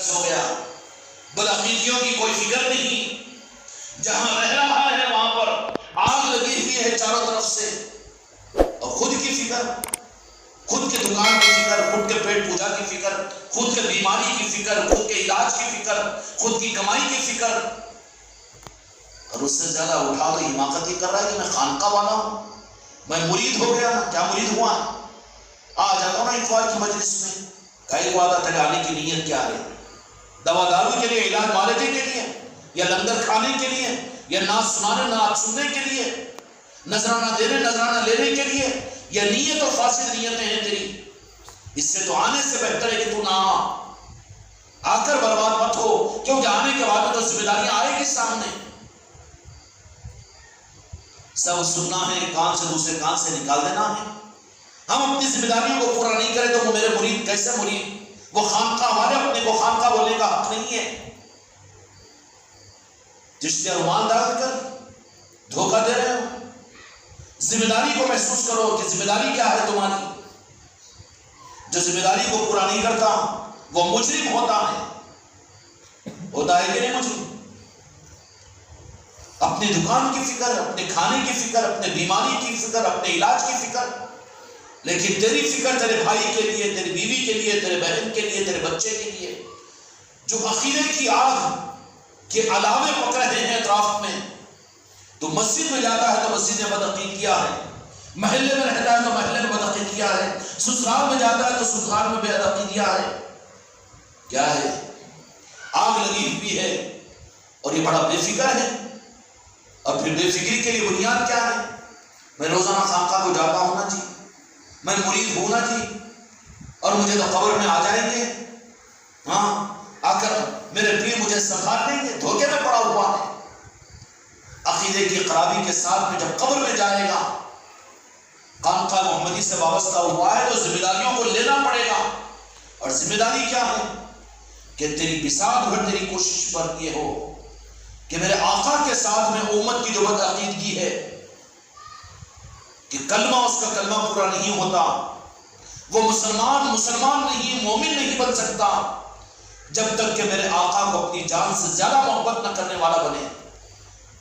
ہو گیا، بدعقیدیوں کی کوئی فکر نہیں، جہاں رہ رہا ہے وہاں پر آگ لگی ہوئی ہے چاروں طرف سے، اور خود کی فکر، خود کے دکان کی فکر، خود کے پیٹ پوجا کی فکر، خود کے بیماری کی فکر، خود کے علاج کی فکر، خود کی کمائی کی فکر، اور اس سے زیادہ اٹھا تو حماقت یہ کر رہا ہے کہ میں خانقاہ والا ہوں، میں مرید ہو گیا. کیا مرید ہوا؟ آ جاتا ہوں نا اتوار کی مجلس میں، کئی کو آتا تیرے آنے کی نیت کیا ہے؟ دوا دارو کے لیے، علاج معالجے کے لیے، یا لنگر کھانے کے لیے، یا نعت سنانے نعت سننے کے لیے، نذرانہ دینے نذرانہ لینے کے لیے، یا نیت اور فاسد نیتیں ہیں تیری؟ اس سے تو آنے سے بہتر ہے کہ تو نہ آ کر برباد مت ہو، کیونکہ آنے کے بعد تو ذمہ داریاں آئے گی سامنے. سب سننا ہے، کان سے دوسرے کان سے نکال دینا ہے. ہم اپنی ذمہ داریوں کو پورا نہیں کریں تو وہ میرے مرید کیسے مرید؟ وہ خانقاہ والے اپنے کو خانقاہ بولنے کا حق نہیں ہے. جس سے رومال ڈال کر دھوکہ دے رہے ہو. ذمہ داری کو محسوس کرو کہ ذمہ داری کیا ہے تمہاری. جو ذمہ داری کو پورا نہیں کرتا وہ مجرم ہوتا ہے. ہوتا ہے کہ نہیں مجرم؟ اپنی دکان کی فکر، اپنے کھانے کی فکر، اپنے بیماری کی فکر، اپنے علاج کی فکر، لیکن تیری فکر تیرے بھائی کے لیے، تیری بیوی کے لیے، تیرے بہن کے لیے، تیرے بچے کے لیے، جو عقیدے کی آگ کے علاوے پک رہے ہیں اطراف میں. تو مسجد میں جاتا ہے تو مسجد میں بدعقید کیا ہے، محلے میں رہتا ہے تو محلے میں بدعقید کیا ہے، سسرال میں جاتا ہے تو سسرال میں بدعقید کیا ہے. کیا ہے؟ آگ لگی ہوئی ہے اور یہ بڑا بے فکر ہے. اور پھر بے فکری کے لیے بنیاد کیا ہے؟ میں روزانہ خانقاہ کو جاتا ہوں نا جی، میں مرید ہوں نا جی، اور مجھے تو قبر میں آ جائیں گے، ہاں آ کر میرے پیر مجھے سنبھال دیں گے. دھوکے میں پڑا ہوا ہے. عقیدے کی خرابی کے ساتھ میں جب قبر میں جائے گا، خانقاہ محمدی سے وابستہ ہوا ہے تو ذمہ داریوں کو لینا پڑے گا. اور ذمہ داری کیا ہے؟ کہ تیری بساط اور تیری کوشش پر یہ ہو کہ میرے آقا کے ساتھ میں امت کی جو بدعقیدگی ہے، کہ کلمہ اس کا کلمہ پورا نہیں ہوتا، وہ مسلمان نہیں، مومن نہیں بن سکتا جب تک کہ میرے آقا کو اپنی جان سے زیادہ محبت نہ کرنے والا بنے.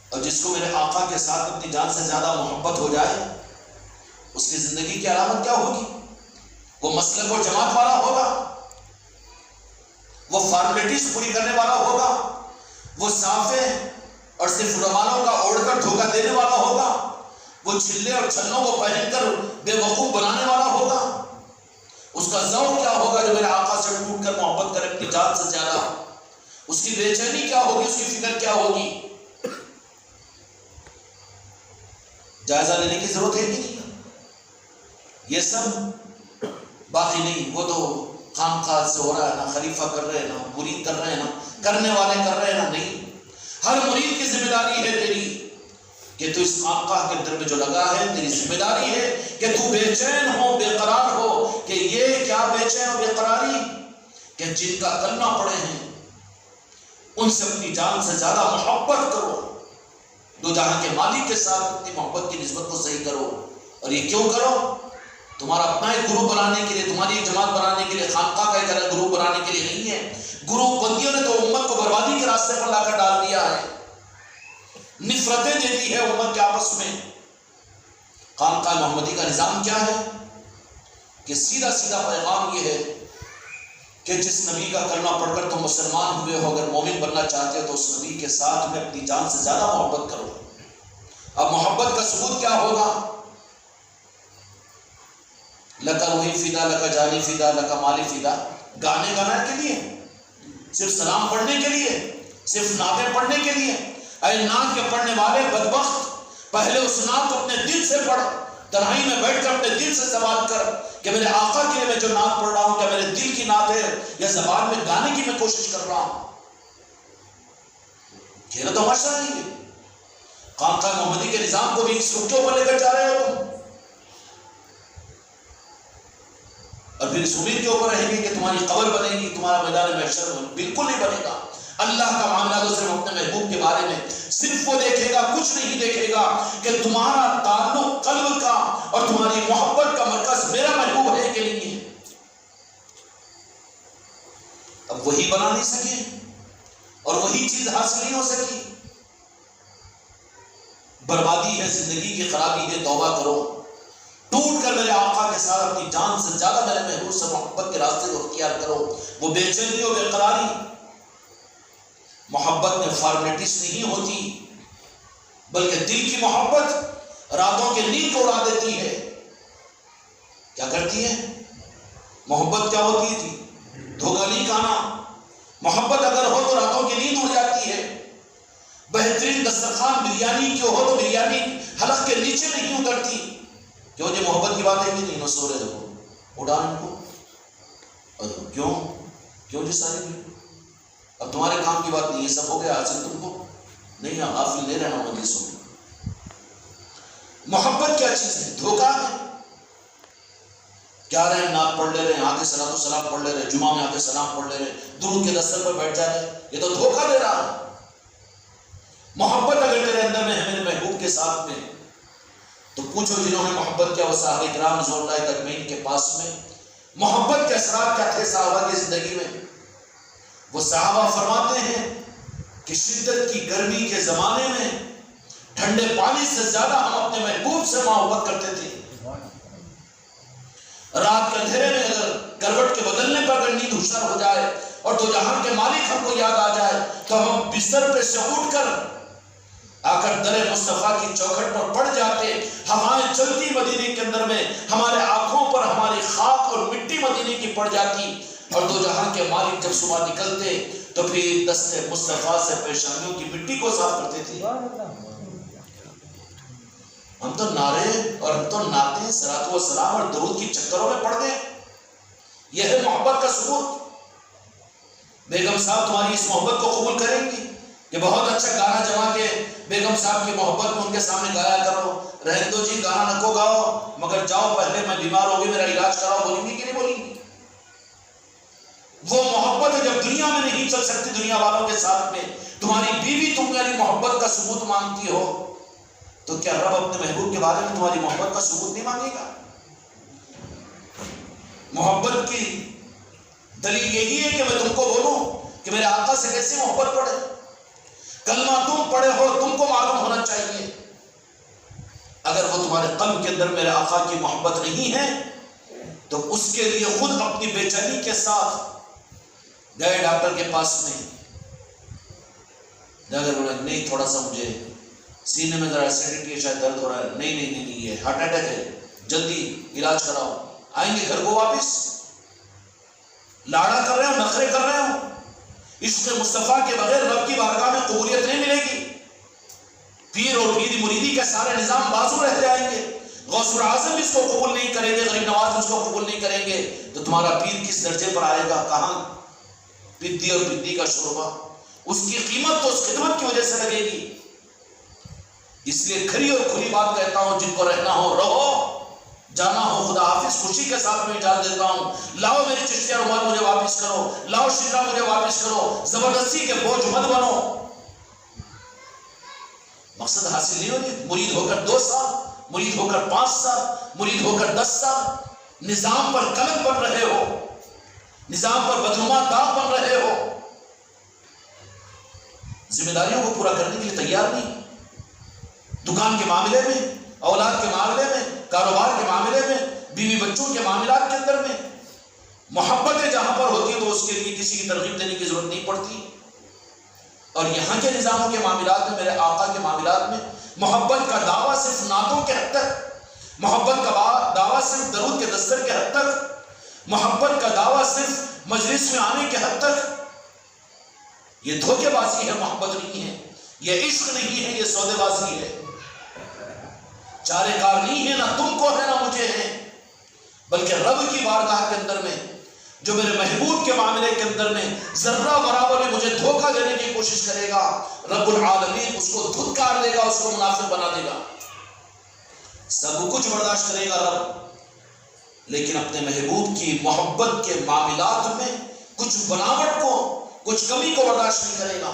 اور جس کو میرے آقا کے ساتھ اپنی جان سے زیادہ محبت ہو جائے، اس کی زندگی کی علامت کیا ہوگی؟ وہ مسلک و جماعت والا ہوگا، وہ فارمیلٹیز پوری کرنے والا ہوگا، وہ صافے اور صرف رومالوں کا اوڑھ کر دھوکہ دینے والا ہوگا، وہ چھلے اور چھنوں کو پہن کر بے وقوف بنانے والا ہوگا. اس کا ذوق کیا ہوگا جو میرے آقا سے ٹوٹ کر محبت کرے اپنی جان سے زیادہ؟ اس کی بے چینی کیا ہوگی؟ اس کی فکر کیا ہوگی؟ جائزہ لینے کی ضرورت ہے کہ نہیں؟ یہ سب باقی نہیں. وہ تو خانقاہ سے ہو رہا ہے، نہ خلیفہ کر رہے ہیں، نہ مرید کر رہے ہیں، نہ کرنے والے کر رہے ہیں، نہ نہیں. ہر مرید کی ذمہ داری ہے تیری کہ تو اس خانقاہ کے اندر میں جو لگا ہے، تیری ذمہ داری ہے کہ تو بے چین ہو، بے قرار ہو. کہ یہ کیا بے چین و بے قراری؟ کہ جن کا کلمہ پڑھے ہیں ان سے اپنی جان سے زیادہ محبت کرو. دو جہاں کے مالک کے ساتھ اپنی محبت کی نسبت کو صحیح کرو. اور یہ کیوں کرو؟ تمہارا اپنا ایک گروپ بنانے کے لیے، تمہاری ایک جماعت بنانے کے لیے، خانقاہ کا ایک الگ گروپ بنانے کے لیے نہیں ہے. گروپ بندیوں نے تو امت کو بربادی کے راستے پر لا کر ڈال دیا ہے. نفرتیں دے دی ہے امت کے آپس میں. خانقاہ محمدی کا نظام کیا ہے؟ کہ سیدھا سیدھا پیغام یہ ہے کہ جس نبی کا کلمہ پڑھ کر تم مسلمان ہوئے ہو، اگر مومن بننا چاہتے ہو تو اس نبی کے ساتھ میں اپنی جان سے زیادہ محبت کرو. اب محبت کا ثبوت کیا ہوگا؟ لکا روحی فدا، لکا جانی فدا، لکا مالی فدا. گانے گانے کے لیے، صرف سلام پڑھنے کے لیے، صرف نعتیں پڑھنے کے لیے. اے نعت کے پڑھنے والے بدبخت، پہلے اس نعت کو اپنے دل سے پڑھ. تنہائی میں بیٹھ کر اپنے دل سے سوال کر کہ میرے آقا کے لیے میں جو نعت پڑھ رہا ہوں کیا میرے دل کی نعت ہے یا زبان میں گانے کی میں کوشش کر رہا ہوں؟ کہنا تو تماشا نہیں ہے. خانقاہ محمدی کے نظام کو بھی اس رخ کے اوپر لے کر جا رہے ہو تم، اور پھر اس امید کے اوپر رہیں گے کہ تمہاری قبر بنے گی، تمہارا میدان محشر بالکل نہیں بنے گا. اللہ کا معاملہ تو صرف اپنے محبوب کے بارے میں صرف وہ دیکھے گا، کچھ نہیں دیکھے گا کہ تمہارا تعلق قلب کا اور تمہاری محبت کا مرکز میرا محبوب ہے کہ نہیں ہے. اب وہی بنا نہیں سکے اور وہی چیز حاصل نہیں ہو سکی. بربادی ہے، زندگی کی خرابی ہے. توبہ کرو، ٹوٹ کر میرے آقا کے ساتھ اپنی جان سے زیادہ میرے محبوب سے محبت کے راستے کو اختیار کرو. وہ بے چینی اور بے قراری محبت میں فارمیلٹیز نہیں ہوتی، بلکہ دل کی محبت راتوں کے نیند کو اڑا دیتی ہے. کیا کرتی ہے محبت؟ کیا ہوتی تھی؟ دھوکہ نہیں کھانا. محبت اگر ہو تو راتوں کی نیند اڑ جاتی ہے. بہترین دسترخوان بریانی کی ہو تو بریانی حلق کے نیچے نہیں اترتی. کیوں؟ جو محبت کی باتیں بھی نہیں، نہ سو رہے دیکھو اڑا ان کو. کیوں جی سارے بھی اب تمہارے کام کی بات نہیں، یہ سب ہو گیا حاصل تم کو نہیں. ہم غافل نہیں رہنا مجلسوں میں. محبت کیا چیز ہے؟ دھوکہ ہے. کیا رہے نعت پڑھ لے رہے ہیں، آتے صلاۃ السلام پڑھ لے رہے، جمعہ میں آتے سلام پڑھ لے رہے، درود کے دستر پر بیٹھ جا رہے، یہ تو دھوکہ دے رہا ہے. محبت اگر تیرے اندر میں ہے میرے محبوب کے ساتھ میں، تو پوچھو جنہوں نے محبت کیا وہ صحابہ کرام رضوان اللہ اجمعین کے پاس میں محبت کے اثرات کیا تھے صحابہ کی زندگی میں. وہ صحابہ فرماتے ہیں کہ شدت کی گرمی کے زمانے میں ٹھنڈے پانی سے زیادہ ہم اپنے محبوب سے محبت کرتے تھے. رات کے اندھیرے میں اگر کروٹ کے بدلنے پر اگر نیند ہوشیار ہو جائے اور دو جہان کے مالک ہم کو یاد آ جائے تو ہم بستر پہ سے اٹھ کر آ کر در مصطفیٰ کی چوکھٹ پر پڑ جاتے. ہوائیں چلتی مدینے کے اندر میں، ہمارے آنکھوں پر ہماری خاک اور مٹی مدینے کی پڑ جاتی، اور دو جہاں کے مالک جب صبح نکلتے تو پھر دست مصطفیٰ سے پیشانیوں کی مٹی کو صاف کرتے تھے. ہم تو نعرے اور ہم تو نعتیں صلاۃ و سلام اور درود کی چکروں میں پڑ گئے. یہ ہے محبت کا ثبوت. بیگم صاحب تمہاری اس محبت کو قبول کریں گی کہ بہت اچھا گانا جما کے بیگم صاحب کی محبت میں ان کے سامنے گایا کرو. رہن دو جی گانا نہ کو گاؤ، مگر جاؤ پہلے میں بیمار ہوگی میرا علاج کراؤ، بولیں گی کہ نہیں بولیں گی؟ وہ محبت ہے جب دنیا میں نہیں چل سکتی دنیا والوں کے ساتھ میں، تمہاری بیوی تم میری محبت کا ثبوت مانگتی ہو، تو کیا رب اپنے محبوب کے بارے میں تمہاری محبت کا ثبوت نہیں مانگے گا؟ محبت کی دلیل یہی ہے کہ میں تم کو بولوں کہ میرے آقا سے کیسے محبت پڑے. کلمہ تم پڑھے ہو تم کو معلوم ہونا چاہیے. اگر وہ تمہارے قلب کے اندر میرے آقا کی محبت نہیں ہے تو اس کے لیے خود اپنی بے چینی کے ساتھ گئے ڈاکٹر کے پاس میں، اگر بولا نہیں تھوڑا سا مجھے سینے میں ذرا ایسیڈیٹی ہے، شاید درد ہو رہا ہے، نہیں یہ ہارٹ اٹیک ہے، جلدی علاج کراؤ. آئیں گے گھر کو واپس، لاڑا کر رہے ہو، نخرے کر رہے ہو. عشق مصطفیٰ کے بغیر رب کی بارگاہ میں قبولیت نہیں ملے گی. پیر اور پیری مریدی کے سارے نظام بازو رہ جائیں گے. غوث العظم اس کو قبول نہیں کریں گے، غریب نواز اس کو قبول نہیں کریں گے، تو تمہارا پیر کس درجے پر آئے گا؟ کہاں پدی اور پدی کا شوربہ. اس کی قیمت تو اس خدمت کی وجہ سے لگے گی. اس لیے کھری اور کھلی بات کہتا ہوں، جن کو رہنا ہو رہو، جانا ہو خدا حافظ خوشی کے ساتھ میں اجازت دیتا ہوں. لاؤ میری چشتیہ رومال مجھے واپس کرو، لاؤ شیرہ مجھے واپس کرو. زبردستی کے بوجھ مت بنو. مقصد حاصل نہیں ہوگی. مرید ہو کر 2 سال، مرید ہو کر 5 سال، مرید ہو کر 10 سال نظام پر کلنک بن رہے ہو، نظام پر بدنما داغ بن رہے ہو، ذمہ داریوں کو پورا کرنے کے لیے تیار نہیں. دکان کے معاملے میں، اولاد کے معاملے میں، کاروبار کے معاملے میں، بیوی بچوں کے معاملات کے اندر میں محبتیں جہاں پر ہوتی ہیں تو اس کے لیے کسی کی ترغیب دینے کی ضرورت نہیں پڑتی. اور یہاں کے نظاموں کے معاملات میں، میرے آقا کے معاملات میں محبت کا دعویٰ صرف نعتوں کے حد تک، محبت کا دعویٰ صرف درود کے دستر کے حد تک، محبت کا دعویٰ صرف مجلس میں آنے کے حد تک. یہ دھوکے بازی ہے، محبت نہیں ہے. یہ عشق نہیں ہے، یہ سودے بازی ہے. چارے کار نہیں ہے، نہ تم کو ہے نہ مجھے ہے، بلکہ رب کی بارگاہ کے اندر میں جو میرے محبوب کے معاملے کے اندر میں ذرہ برابر میں مجھے دھوکہ دینے کی کوشش کرے گا، رب العالمین اس کو دھتکار لے گا، اس کو منافق بنا دے گا. سب کچھ برداشت کرے گا رب، لیکن اپنے محبوب کی محبت کے معاملات میں کچھ بناوٹ کو، کچھ کمی کو برداشت نہیں کرے گا.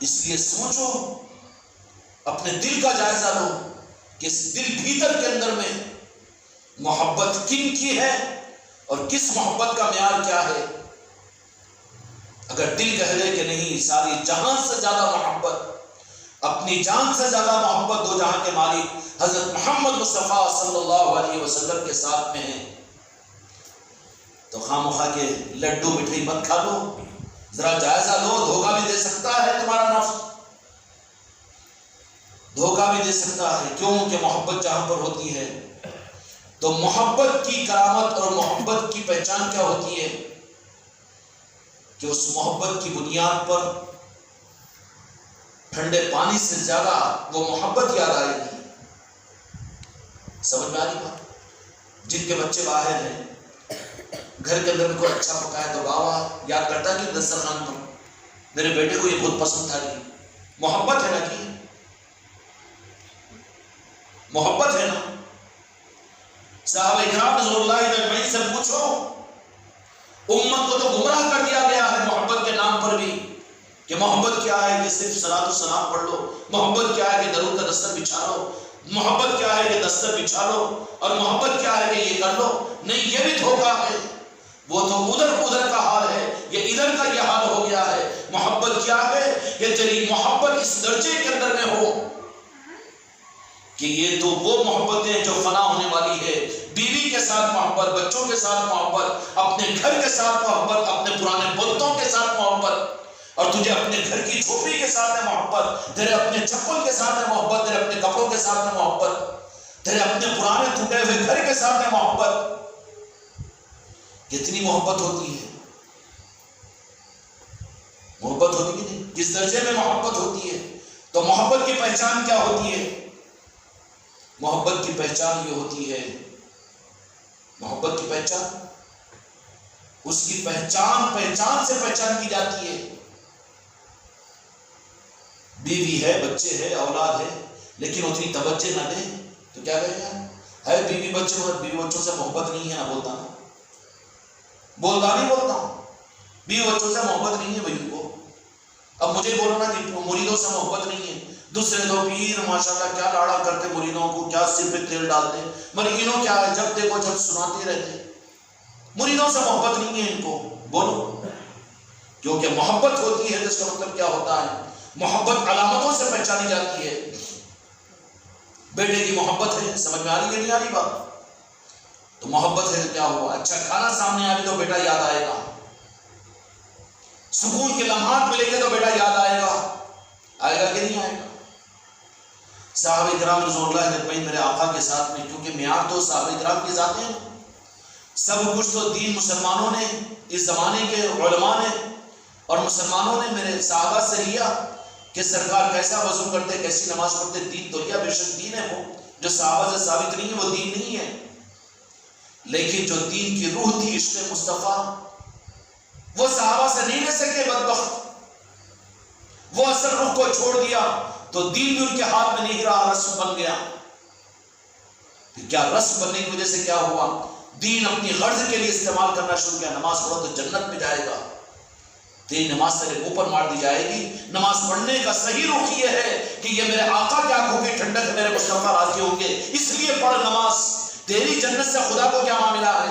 اس لیے سوچو، اپنے دل کا جائزہ لو کہ اس دل بھیتر کے اندر میں محبت کن کی ہے اور کس محبت کا معیار کیا ہے. اگر دل کہہ دے کہ نہیں ساری جہان سے زیادہ محبت، اپنی جان سے زیادہ محبت دو جہاں کے مالک حضرت محمد مصطفیٰ صلی اللہ علیہ وسلم کے ساتھ میں ہے، تو خامخواہ کے لڈو مٹھائی مت کھا لو، ذرا جائزہ لو، دھوکہ بھی دے سکتا ہے تمہارا نفس، دھوکہ بھی دے سکتا ہے۔ کیوں کہ محبت جہاں پر ہوتی ہے تو محبت کی کرامت اور محبت کی پہچان کیا ہوتی ہے کہ اس محبت کی بنیاد پر ٹھنڈے پانی سے زیادہ وہ محبت یاد آئے گی۔ سمجھ میں آ رہی بات؟ جن کے بچے باہر ہیں، گھر کے اندر کوئی اچھا پکایا تو واہ یاد کرتا ہے کہ دسترخوان پر میرے بیٹے کو یہ بہت پسند تھا، محبت ہے نا کہ محبت ہے نا۔ صحابہ کرام رضوان اللہ اجمعین سے پوچھو، امت کو تو گمراہ کر دیا گیا ہے محبت کے نام پر بھی، کہ محبت کیا ہے کہ صرف صلاۃ و سلام پڑھ لو، محبت کیا ہے کہ درود کا دستر بچھا لو، محبت کیا ہے کہ دستر بچھا لو، اور محبت کیا ہے کہ یہ کر لو۔ نہیں، یہ بھی دھوکہ ہے، وہ تو ادھر کا حال ہے، یہ ادھر کا یہ حال ہو گیا ہے۔ محبت کیا ہے کہ تیری محبت اس درجے کے اندر میں ہو کہ یہ تو وہ محبتیں جو فنا ہونے والی ہے، بیوی کے ساتھ محبت، بچوں کے ساتھ محبت، اپنے گھر کے ساتھ محبت، اپنے پرانے بتوں کے ساتھ محبت، اور تجھے اپنے گھر کی جھوپڑی کے ساتھ ہے محبت، تیرے اپنے چپل کے ساتھ ہے محبت، تیرے اپنے کپڑوں کے ساتھ ہے محبت، تیرے اپنے پرانے ٹوٹے ہوئے گھر کے ساتھ ہے محبت۔ کتنی محبت ہوتی ہے، محبت ہوتی ہے نہیں، کس درجے میں محبت ہوتی ہے۔ تو محبت کی پہچان کیا ہوتی ہے؟ محبت کی پہچان یہ ہوتی ہے، محبت کی پہچان اس کی پہچان سے پہچان کی جاتی ہے۔ بیوی ہے، بچے ہے، اولاد ہے، لیکن اتنی توجہ نہ دے تو کیا کہے گا؟ ہے بیوی بچوں سے محبت نہیں ہے، نہ بولتا نہیں بولتا ہوں، بیوی بچوں سے محبت نہیں ہے بھائی ان کو۔ اب مجھے بولو نا کہ مریدوں سے محبت نہیں ہے، دوسرے دو پیر ماشاءاللہ کیا لاڑا کرتے مریدوں کو، کیا سر پہ تیل ڈالتے، مریدوں کیا ہے جب دیکھو جب سناتے رہتے، مریدوں سے محبت نہیں ہے ان کو۔ بولو، کیونکہ محبت ہوتی ہے تو اس کا مطلب کیا ہوتا ہے؟ محبت علامتوں سے پہچانی جاتی ہے۔ بیٹے کی محبت ہے، سمجھ میں آ رہی ہے نہیں آ رہی بات؟ تو محبت ہے تو کیا ہوا؟ اچھا کھانا سامنے آئے تو بیٹا یاد آئے گا، سکون کے لمحات ملیں گے تو بیٹا یاد آئے گا، آئے گا کہ نہیں آئے گا؟ صحابہ کرام رضوان اللہ اجمعین میرے آقا کے ساتھ میں، کیونکہ معیار تو صحابہ کرام کے ذات ہیں، سب کچھ تو دین مسلمانوں نے، اس زمانے کے علماء نے اور مسلمانوں نے میرے صحابہ سے لیا کہ سرکار کیسا وضو کرتے، کیسی نماز پڑھتے، دین تو لیا، بے شک دین ہے وہ، جو صحابہ سے ثابت نہیں ہے وہ دین نہیں ہے، لیکن جو دین کی روح تھی عشق مصطفیٰ وہ صحابہ سے نہیں لے سکے بدبخت، وہ اصل روح کو چھوڑ دیا تو دین بھی ان کے ہاتھ میں نہیں رہا، رسم بن گیا۔ پھر کیا رسم بننے کی وجہ سے کیا ہوا؟ دین اپنی غرض کے لیے استعمال کرنا شروع کیا، نماز پڑھو تو جنت میں جائے گا، تیری نماز تیرے اوپر مار دی جائے گی۔ نماز پڑھنے کا صحیح رخ یہ ہے کہ یہ میرے آقا کی آنکھوں کی ٹھنڈک ہے، میرے مصطفیٰ راضی ہوں گے، اس لیے پڑھ نماز۔ تیری جنت سے خدا کو کیا معاملہ ہے؟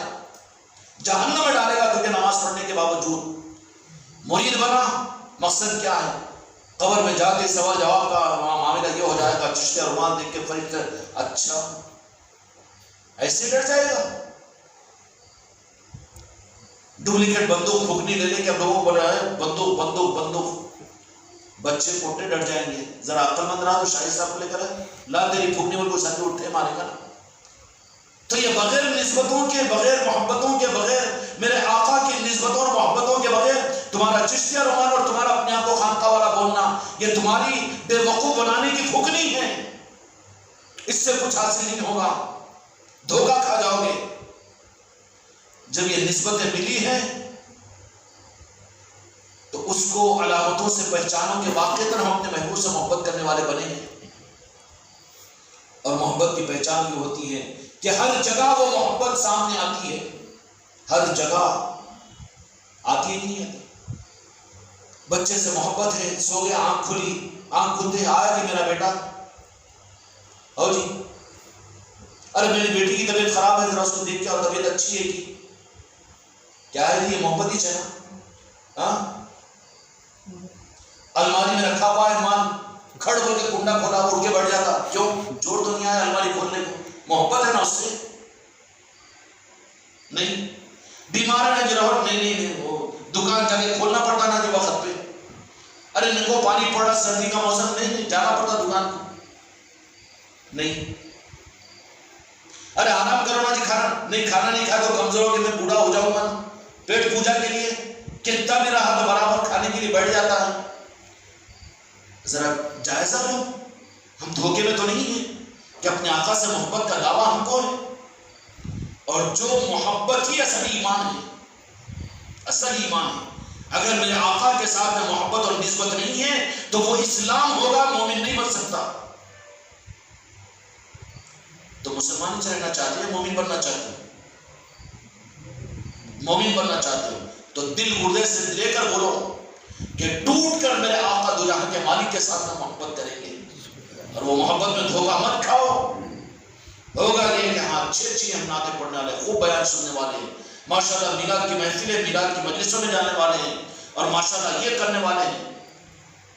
جہنم میں ڈالے گا تجھے نماز پڑھنے کے باوجود۔ مرید بنا، مقصد کیا ہے؟ قبر میں جا کے سوال جواب کا معاملہ یہ ہو جائے گا، چشتہ رومال دیکھ کے فرید کر اچھا ایسے ڈر جائے گا؟ ڈپلیکیٹ بندوق پھونکنے لے لے کے اب لوگوں کو بول رہا ہے بندوق بندوق بندوق، بچے پوٹے ڈر جائیں گے۔ ذرا عقل مند رہا تو شاہد صاحب کو لے کر لا تیری پھونکنے والے کو سر پہ اٹھے مارے گا نا۔ تو یہ بغیر نسبتوں کے، بغیر محبتوں کے، بغیر میرے آقا کی نسبتوں اور محبتوں کے بغیر تمہارا چشتیہ رومان اور تمہارا اپنے آپ کو خانقاہ والا بولنا، یہ تمہاری بے وقوف بنانے کی پھونکنی ہے، اس سے کچھ حاصل نہیں ہوگا، دھوکہ کھا جاؤ گے۔ جب یہ نسبتیں ملی ہیں تو اس کو علامتوں سے پہچانو کہ واقعتاً ہم اپنے محبوب سے محبت کرنے والے بنے ہیں۔ اور محبت کی پہچان یہ ہوتی ہے کہ ہر جگہ وہ محبت سامنے آتی ہے، ہر جگہ آتی ہے نہیں آتی۔ بچے سے محبت ہے، سو گیا، آنکھ کھلی، آنکھ کھلتے آیا کہ میرا بیٹا ہو جی، ارے میری بیٹی کی طبیعت خراب ہے، ذرا اس کو دیکھ کے، اور طبیعت اچھی ہے کی کیا ہے؟ یہ محبت ہی چاہیے۔ ہاں الماری میں رکھا ہوا ہے مال، کھڑ بول کے کنڈا کھولا اڑ کے بیٹھ جاتا، کیوں؟ جوڑ تو نہیں آیا الماری کھولنے کو، محبت ہے نا اس سے؟ نہیں. بیمار ہے گراوٹ، نہیں وہ دکان جا کے کھولنا پڑتا نا جو وقت پہ. ارے نکو پانی پڑ رہا سردی کا موسم، نہیں جانا پڑتا دکان کو. نہیں. ارے آرام کرو نا جی، کھانا نہیں کھا تو کمزور ہو کے میں بوڑھا ہو جاؤں گا. پیٹ پوجا کے لیے کتنا بھی رہا تو برابر کھانے کے لیے بیٹھ جاتا ہے. ذرا جائزہ لو، ہم دھوکے میں تو نہیں ہیں کہ اپنے آقا سے محبت کا دعویٰ ہم کو ہے. اور جو محبت ہی اصل ایمان ہے، اصل ایمان ہے. اگر میرے آقا کے ساتھ میں محبت اور نسبت نہیں ہے تو وہ اسلام ہوگا، مومن نہیں بن سکتا. تو مسلمان ہی رہنا چاہتے ہیں، مومن بننا چاہتے ہیں؟ مومن بننا چاہتے ہو تو دل گردے سے لے کر بولو کہ ٹوٹ کر میرے آقا دو جہاں کے مالک کے ساتھ میں محبت کریں گے. اور وہ محبت میں دھوکہ مت کھاؤ. ہوگا یہ کہ ہاں اچھی ہم نعتیں پڑھنے والے، خوب بیان سننے والے ہیں، ماشاءاللہ میلاد کی محفلیں، میلاد کی مجلسوں میں جانے والے ہیں، اور ماشاءاللہ یہ کرنے والے ہیں.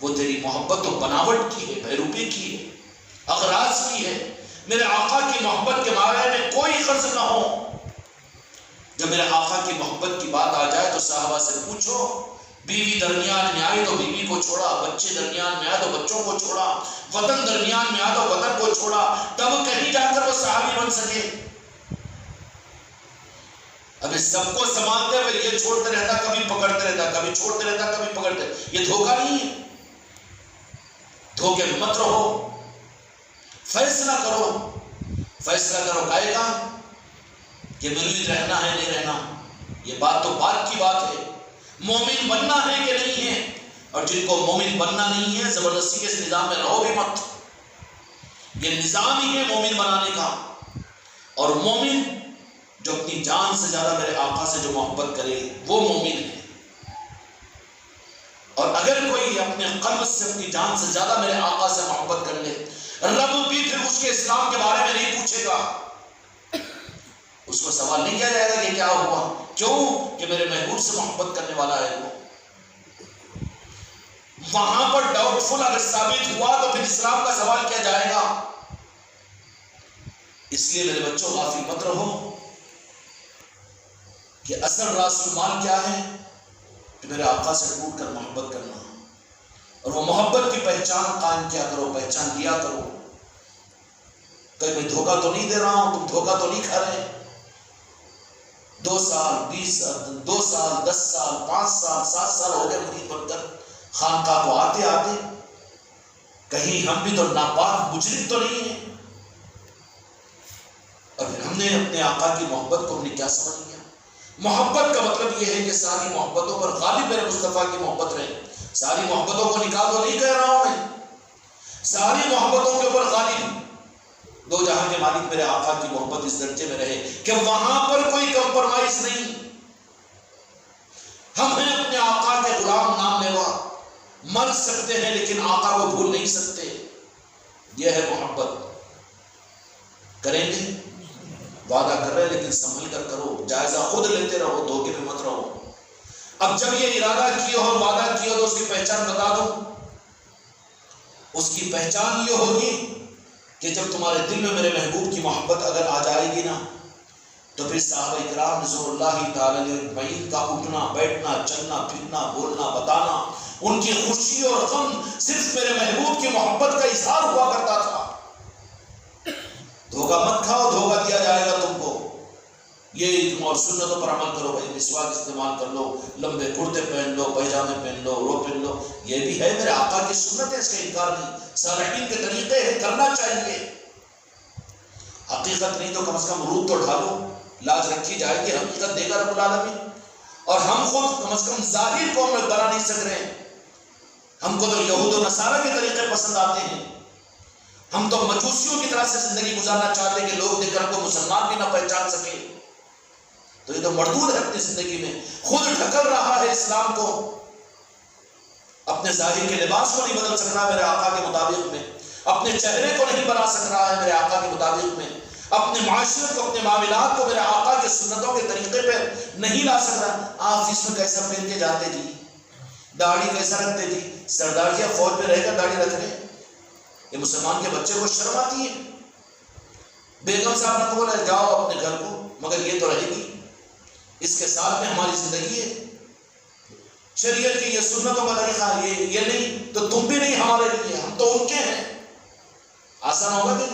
وہ تیری محبت تو بناوٹ کی ہے، بہروپی کی ہے، اغراض کی ہے. میرے آقا کی محبت کے بارے میں کوئی غرض نہ ہو. جب میرے آقا کی محبت کی بات آ جائے تو صحابہ سے پوچھو، بیوی درمیان میں آئی تو بیوی کو چھوڑا، بچے درمیان میں آئے تو بچوں کو چھوڑا، وطن درمیان میں آئے تو وطن کو چھوڑا، تب کہیں جا کر وہ صحابی بن سکے. اب اس سب کو سنبھالتے ہوئے یہ چھوڑتے رہتا، کبھی پکڑتے رہتا، کبھی چھوڑتے رہتا، کبھی پکڑتے. یہ دھوکہ نہیں ہے. دھوکے میں مت رہو. فیصلہ کرو کائے کا کہ مرید رہنا ہے نہیں رہنا. یہ بات تو بات کی بات ہے. مومن بننا ہے کہ نہیں ہے. اور جن کو مومن بننا نہیں ہے زبردستی کے اس نظام میں رہو بھی مت. یہ نظام ہی ہے مومن بنانے کا. اور مومن جو اپنی جان سے زیادہ میرے آقا سے جو محبت کرے وہ مومن ہے. اور اگر کوئی اپنے قلب سے اپنی جان سے زیادہ میرے آقا سے محبت کر لے، رب بھی پھر اس کے اسلام کے بارے میں نہیں پوچھے گا. اس کو سوال نہیں کیا جائے گا کہ کیا ہوا، کیوں کہ میرے محبوب سے محبت کرنے والا ہے وہ. وہاں پر ڈاؤٹ فل اگر ثابت ہوا تو پھر اسلام کا سوال کیا جائے گا. اس لیے میرے بچوں غافل مت رہو کہ اصل راس المال کیا ہے، کہ میرے آقا سے ٹوٹ کر محبت کرنا. اور وہ محبت کی پہچان قائم کیا کرو، پہچان لیا کرو. کہیں میں دھوکہ تو نہیں دے رہا ہوں، تم دھوکہ تو نہیں کھا رہے. 2 سال 20 سال 2 سال 10 سال 5 سال 7 سال ہو گئے مرید بن کر خانقاہ کو آتے آتے. کہیں ہم بھی تو ناپاک مجرم تو نہیں ہیں. اور پھر ہم نے اپنے آقا کی محبت کو ہم نے کیا سمجھ لیا. محبت کا مطلب یہ ہے کہ ساری محبتوں پر غالب میرے مصطفیٰ کی محبت رہے. ساری محبتوں کو نکال تو نہیں کہہ رہا ہوں میں، ساری محبتوں کے اوپر غالب دو جہاں کے مالک میرے آقا کی محبت اس درجے میں رہے کہ وہاں پر کوئی کمپرمائز نہیں. ہم ہیں اپنے آقا کے غلام نام لیوا، مر سکتے ہیں لیکن آقا کو بھول نہیں سکتے. یہ ہے محبت. کریں گے، وعدہ کر رہے لیکن سنبھل کر کرو، جائزہ خود لیتے رہو، دھوکے میں مت رہو. اب جب یہ ارادہ کیا ہو، وعدہ کیا ہو تو اس کی پہچان بتا دو. اس کی پہچان یہ ہوگی کہ جب تمہارے دل میں میرے محبوب کی محبت اگر آ جائے گی نا تو پھر صحابہ کرام رضوان اللہ تعالی اجمعین کا اٹھنا بیٹھنا چلنا پھرنا بولنا بتانا، ان کی خوشی اور غم صرف میرے محبوب کی محبت کا اظہار ہوا کرتا تھا. دھوکہ مت کھاؤ، دھوکہ دیا جائے گا تم کو. یہ تم اور سنتوں پر عمل کرو بھائی، مسواک استعمال کر لو، لمبے کرتے پہن لو، پائجامے پہن لو، رو پہن لو. یہ بھی ہے میرے آقا کی سنت ہے، اس کا انکار نہیں. صالحین کے طریقے ہیں، کرنا چاہیے. حقیقت نہیں تو کم از کم روح تو ڈھالو، لاج رکھی جائے گی، حقیقت دے گا رب العالمین. اور ہم خود کم از کم ظاہر کو ہم بنا نہیں سک رہے. ہم کو تو یہود و نصارہ کے طریقے پسند آتے ہیں. ہم تو مجوسیوں کی طرح سے زندگی گزارنا چاہتے ہیں کہ لوگ دیکھ کر ہم کو مسلمان بھی نہ پہچان سکے. تو یہ تو مردود ہے اپنی زندگی میں. خود ڈھکل رہا ہے اسلام کو، اپنے ظاہر کے لباس کو نہیں بدل سک رہا میرے آقا کے مطابق میں، اپنے چہرے کو نہیں بنا سک رہا ہے میرے آقا کے مطابق میں، اپنے معاشرت کو، اپنے معاملات کو میرے آقا کے سنتوں کے طریقے پہ نہیں لا سک رہا. آفس میں کیسا پہن کے جاتے جی، داڑھی کیسا رکھتے جی؟ سردار جی فوج میں رہ کر داڑھی رکھ رہے، یہ مسلمان کے بچے کو شرم آتی ہے؟ بیگم صاحب نے بولا جاؤ اپنے گھر کو، مگر یہ تو رہے گی، اس کے ساتھ میں ہماری زندگی ہے، شریعت کی یہ سنتوں کا طریقہ یہ نہیں تو تم بھی نہیں ہمارے لیے، ہم تو ان کے ہیں۔ آسان ہوگا کہ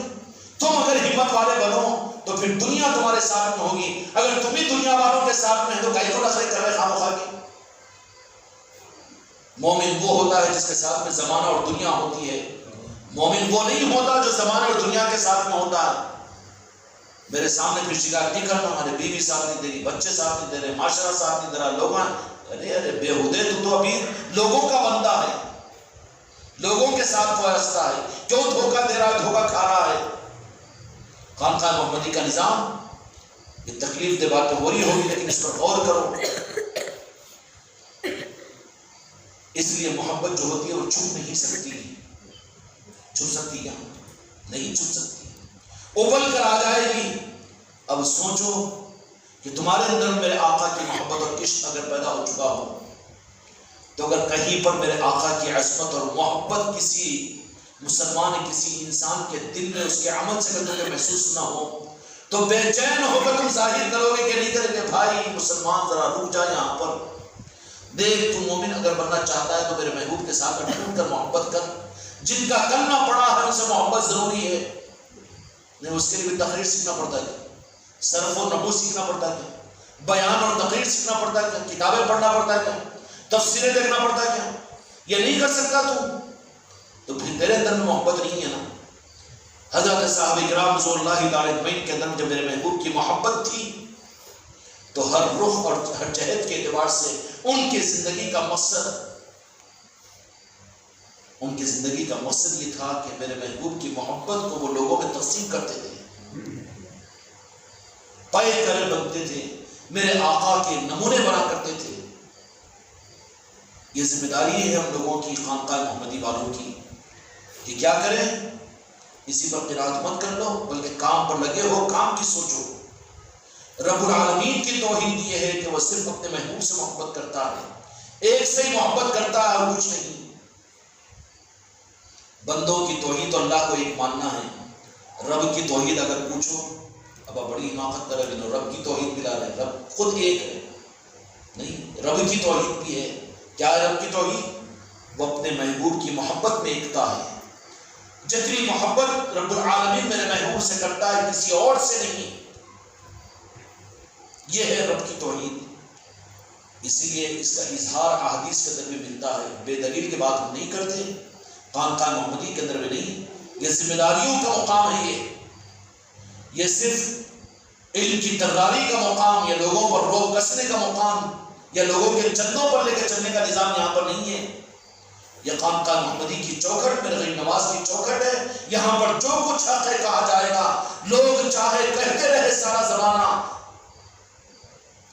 تم اگر ہمت والے بنو تو پھر دنیا تمہارے ساتھ میں ہوگی، اگر تم ہی دنیا والوں کے ساتھ میں ہے تو کئی کو نظریں کر رہے خاموخواہ کی۔ مومن وہ ہوتا ہے جس کے ساتھ میں زمانہ اور دنیا ہوتی ہے، مومن وہ نہیں ہوتا جو زمانے اور دنیا کے ساتھ میں ہوتا ہے۔ میرے سامنے پھر شکایت نہیں کرنا ہمارے بیوی ساتھ نہیں دے رہی، بچے ساتھ نہیں دے رہے، معاشرہ ساتھ نہیں دے رہا، لوگ ارے بےہودے تو ابھی لوگوں کا بندہ ہے، لوگوں کے ساتھ وابستہ ہے، کیوں دھوکہ دے رہا ہے، دھوکہ کھا رہا ہے۔ خانقاہ محمدی کا نظام، یہ تکلیف دہ باتیں ہو رہی ہوگی لیکن اس پر غور کرو۔ اس لیے محبت جو ہوتی ہے وہ چھپ نہیں سکتی، چھپ سکتی کیا؟ نہیں چھپ سکتی، ابل کر آ جائے گی۔ اب سوچو کہ تمہارے اندر میرے آقا کی محبت اور عشق اگر پیدا ہو چکا ہو تو اگر کہیں پر میرے آقا کی عصمت اور محبت کسی مسلمان کسی انسان کے دل میں اس کے عمل سے اگر تمہیں محسوس نہ ہو تو بے چین ہو کر تم ظاہر کرو گے کہ نہیں کریں گے؟ بھائی مسلمان ذرا رک جا یہاں پر، دیکھ تو مومن اگر بننا چاہتا ہے تو میرے محبوب کے ساتھ ڈھونڈ کر محبت کر، جن کا کلمہ پڑا ہے ان سے محبت ضروری ہے، نہیں اس کے لیے بھی تقریر سیکھنا پڑتا ہے، صرف و نحو سیکھنا پڑتا ہے، بیان اور تقریر سیکھنا پڑتا ہے، کتابیں پڑھنا پڑتا ہے، تفسیریں دیکھنا پڑتا ہے کیا؟ یہ نہیں کر سکتا تو پھر تیرے اندر میں محبت نہیں ہے نا۔ حضرت صحابہ کرام رضوان اللہ تعالی اجمعین کے اندر جب میرے محبوب کی محبت تھی تو ہر رخ اور ہر جہت کے اعتبار سے ان کی زندگی کا مقصد یہ تھا کہ میرے محبوب کی محبت کو وہ لوگوں میں تقسیم کرتے تھے، پائے کرے بنتے تھے، میرے آقا کے نمونے بنا کرتے تھے۔ یہ ذمہ داری ہے ہم لوگوں کی، خانقاہ محمدی والوں کی، کہ کیا کریں؟ اسی پر قناعت مت کر لو بلکہ کام پر لگے ہو، کام کی سوچو۔ رب العالمین کی توحید یہ ہے کہ وہ صرف اپنے محبوب سے محبت کرتا ہے، ایک سے ہی محبت کرتا ہے اور کچھ نہیں۔ بندوں کی توحید تو اللہ کو ایک ماننا ہے، رب کی توحید اگر پوچھو اب بڑی حماقت کرے گا، رب کی توحید ملا رہے، رب خود ایک ہے، نہیں رب کی توحید بھی ہے۔ کیا ہے رب کی توحید؟ وہ اپنے محبوب کی محبت میں ایکتا ہے، جتنی محبت رب العالمین میرے محبوب سے کرتا ہے کسی اور سے نہیں، یہ ہے رب کی توحید۔ اسی لیے اس کا اظہار احادیث کے اندر بھی ملتا ہے، بے دلیل کی بات ہم نہیں کرتے، خانقاہ محمدی کے اندر بھی نہیں۔ یہ ذمہ داریوں کا مقام ہے، یہ صرف علم کی ترغاری کا مقام یا لوگوں پر روب کسنے کا مقام یا لوگوں کے چندوں پر لے کے چلنے کا نظام یہاں پر نہیں ہے۔ یہ خانقاہ محمدی کی چوکھٹ میرے غریب نواز کی چوکھٹ ہے، یہاں پر جو کچھ حق ہے کہا جائے گا، لوگ چاہے کہتے رہے سارا زمانہ،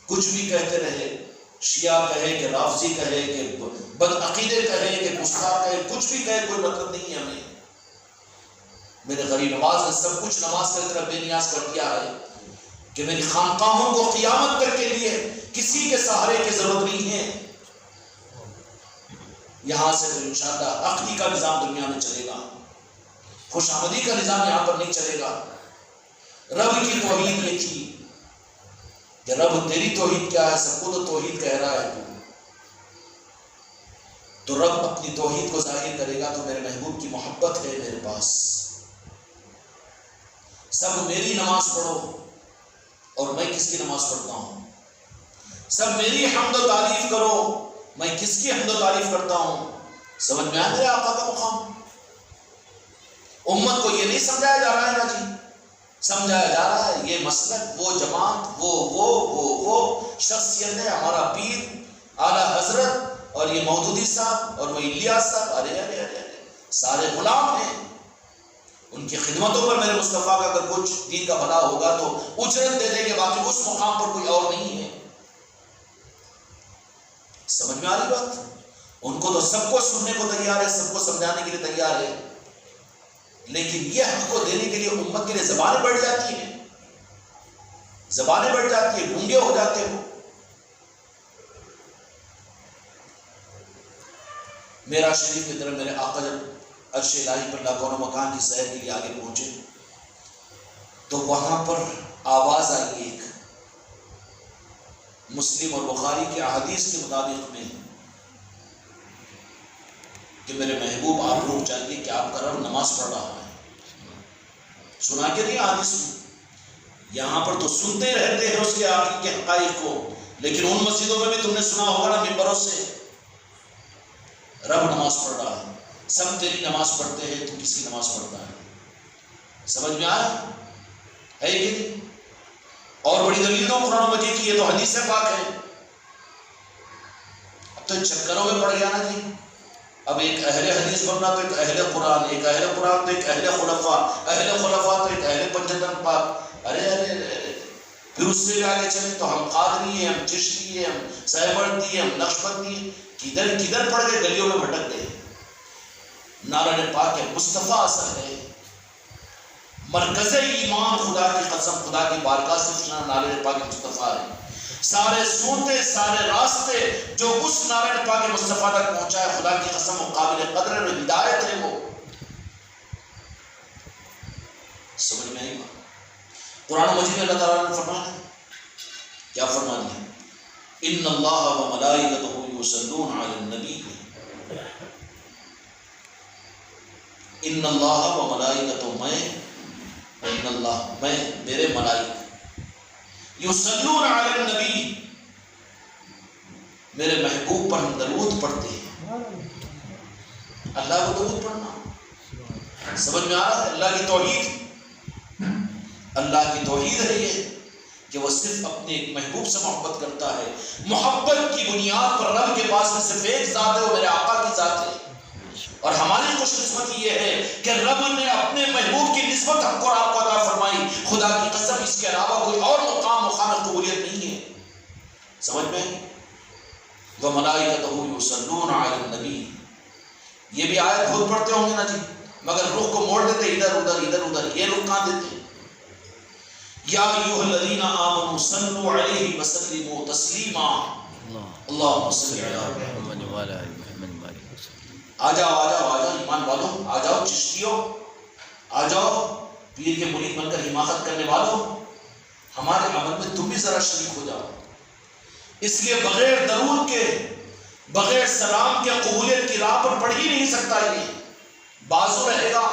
کچھ بھی کہتے رہے، شیعہ کہے کہ رافضی کہے کہ بدعقیدے کہے کہ گستاخ کہے، کچھ بھی کہے کوئی مطلب نہیں ہے ہمیں۔ میرے غریب نواز نے سب کچھ نماز کی طرف بے نیاز کر دیا ہے کہ میری خانقاہوں کو قیامت تک کے لیے کسی کے سہارے کی ضرورت نہیں ہے۔ یہاں سے تو انشاءاللہ عقلی کا نظام دنیا میں چلے گا، خوش آمدی کا نظام یہاں پر نہیں چلے گا۔ رب کی توحید یہ تھی کہ رب تیری توحید کیا ہے؟ سب کو تو توحید کہہ رہا ہے تو رب اپنی توحید کو ظاہر کرے گا تو میرے محبوب کی محبت ہے میرے پاس۔ سب میری نماز پڑھو اور میں کس کی نماز پڑھتا ہوں، سب میری حمد و تعریف کرو، میں کس کی حمد و تعریف کرتا ہوں۔ سمجھ میں آیا میرے آقا کا مقام؟ امت کو یہ نہیں سمجھایا جا رہا ہے نا جی، سمجھایا جا رہا ہے یہ مسلک، وہ جماعت، وہ شخصیت ہے، ہمارا پیر اعلیٰ حضرت اور یہ مودودی صاحب اور وہ الیاس صاحب، ارے سارے غلام ہیں، ان کی خدمتوں پر میرے مصطفیٰ کا اگر کچھ دین کا بھلا ہوگا تو اجرت دے دیں گے، باقی اس مقام پر کوئی اور نہیں ہے۔ سمجھ میں آ رہی بات؟ ان کو تو سب کو سننے کو تیار ہے، سب کو سمجھانے کے لیے تیار ہے، لیکن یہ حق کو دینے کے لیے امت کے لیے زبانیں بڑھ جاتی ہیں، زبانیں بڑھ جاتی ہیں، گونگے ہو جاتے ہو۔ میرا شریف کی طرف میرے آقا جب عرش الہی پر لاکھوں مکان کی سیر کے لیے آگے پہنچے تو وہاں پر آواز آئی ایک، مسلم اور بخاری کے احادیث کے مطابق میں، کہ میرے محبوب آپ رک جائیے کہ آپ کا رب نماز پڑھ رہا ہے۔ سنا کے نہیں حدیث میں، یہاں پر تو سنتے رہتے ہیں اس کے آخر کے حقائق کو، لیکن ان مسجدوں میں بھی تم نے سنا ہوگا نا ممبروں سے، رب نماز پڑھ رہا ہے، سب تیری نماز پڑھتے ہیں، تو کس کی نماز پڑھتا ہے؟ سمجھ میں آیا ہے کہ نہیں؟ اور بڑی دلیل دو قرآن مجید کی، یہ تو حدیث پاک ہے۔ اب تو چکروں میں پڑ گیا نا جی، اب ایک اہل حدیث بننا تو ایک اہل قرآن، ایک اہل قرآن تو ایک اہل خلفاء، اہل خلفاء تو ایک اہل پنجتن پاک، ارے پھر اس سے آگے چلیں تو ہم قادری ہیں، ہم چشتی ہیں، ہم سہیوردی ہیں، ہم نقشبندی ہیں، کدھر پڑ گئے، گلیوں میں بھٹک گئے۔ نعرہ پاک ہے مصطفیٰ اثر ہے، مرکز ایمان خدا کی قسم، خدا کی بارگاہ سے پوچھنا، نعرہ پاک مصطفیٰ ہے۔ سارے سوتے سارے راستے جو اس نعرہ پاک مصطفیٰ تک پہنچا ہے، خدا کی قسم وہ قابل قدر ہے، ہدایت ہے وہ۔ سمجھ میں آئی بات؟ قرآن مجید میں اللہ تعالیٰ نے فرمایا، کیا فرما دیا؟ ان اللہ و ملائکتہ یصلون علی النبی، ان اللہ و ملائکتہ، ان اللہ میں میرے ملائک، یصلون علی النبی میرے محبوب پر درود پڑھتے ہیں۔ اللہ کو درود پڑھنا سمجھ میں آ رہا ہے؟ اللہ کی توحید، اللہ کی توحید ہے یہ کہ وہ صرف اپنے ایک محبوب سے محبت کرتا ہے۔ محبت کی بنیاد پر رب کے پاس میں صرف ایک ذات ہے، وہ میرے آقا کی ذات ہے۔ اور ہماری خوش قسمتی یہ ہے کہ رب نے اپنے محبوب کی نسبت ہم کو اور آپ کو عطا فرمائی۔ خدا کی قسم اس کے علاوہ کوئی اور مقام مخامت قبولیت نہیں ہے۔ سمجھ میں؟ وَمَلَائِكَتُهُ يُصَلُّونَ عَلَى النَّبِيِّ، یہ بھی آیت بہت پڑھتے ہوں گے نا جی، مگر رخ کو موڑ دیتے ادھر ادھر ادھر ادھر، یہ رخ کہاں دیتے؟ یا ایھا الذین آمنوا صلوا علیہ وسلموا تسلیما، اللہم صل علی محمد وعلی آل محمد۔ آ جاؤ ایمان والو، آ جاؤ چشتیوں، آ جاؤ پیر کے مرید بن کر حماقت کرنے والوں، ہمارے عمل میں تم بھی ذرا شریک ہو جاؤ۔ اس لیے بغیر درود کے، بغیر سلام کے قبولیت کی راہ پر پڑھ ہی نہیں سکتا، یہ بازو رہے گا،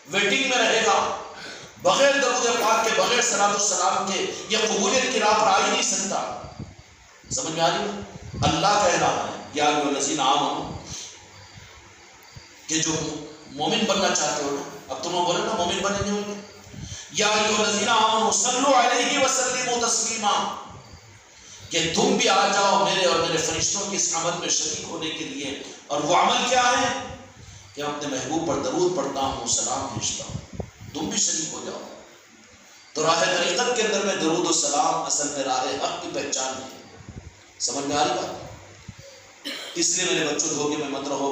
ویٹنگ میں رہے گا۔ بغیر درود پاک کے، بغیر صلاۃ والسلام کے یہ قبولیت کی راہ پر آ ہی نہیں سکتا۔ سمجھ میں آ رہی ہے؟ اللہ کہہ رہا ہے یا ایھا الذین آمنوا، کہ جو مومن بننا چاہتے ہو نا، اب تم بولے نا مومن بننے ہوں گے، یا ایھا الذین آمنوا صلوا علیہ وسلموا تسلیما، کہ تم بھی آ جاؤ میرے اور میرے فرشتوں کی اس عمل میں شریک ہونے کے لیے۔ اور وہ عمل کیا ہے؟ کہ میں اپنے محبوب پر درود پڑھتا ہوں، سلام بھیجتا ہوں، تم بھی شریک ہو جاؤ۔ تو راہ طریقت کے اندر میں درود و سلام اصل میں راہ حق کی پہچان ہے۔ سمجھ میں آ رہی بات؟ اس لیے میرے بچوں دھوکے میں مت رہو،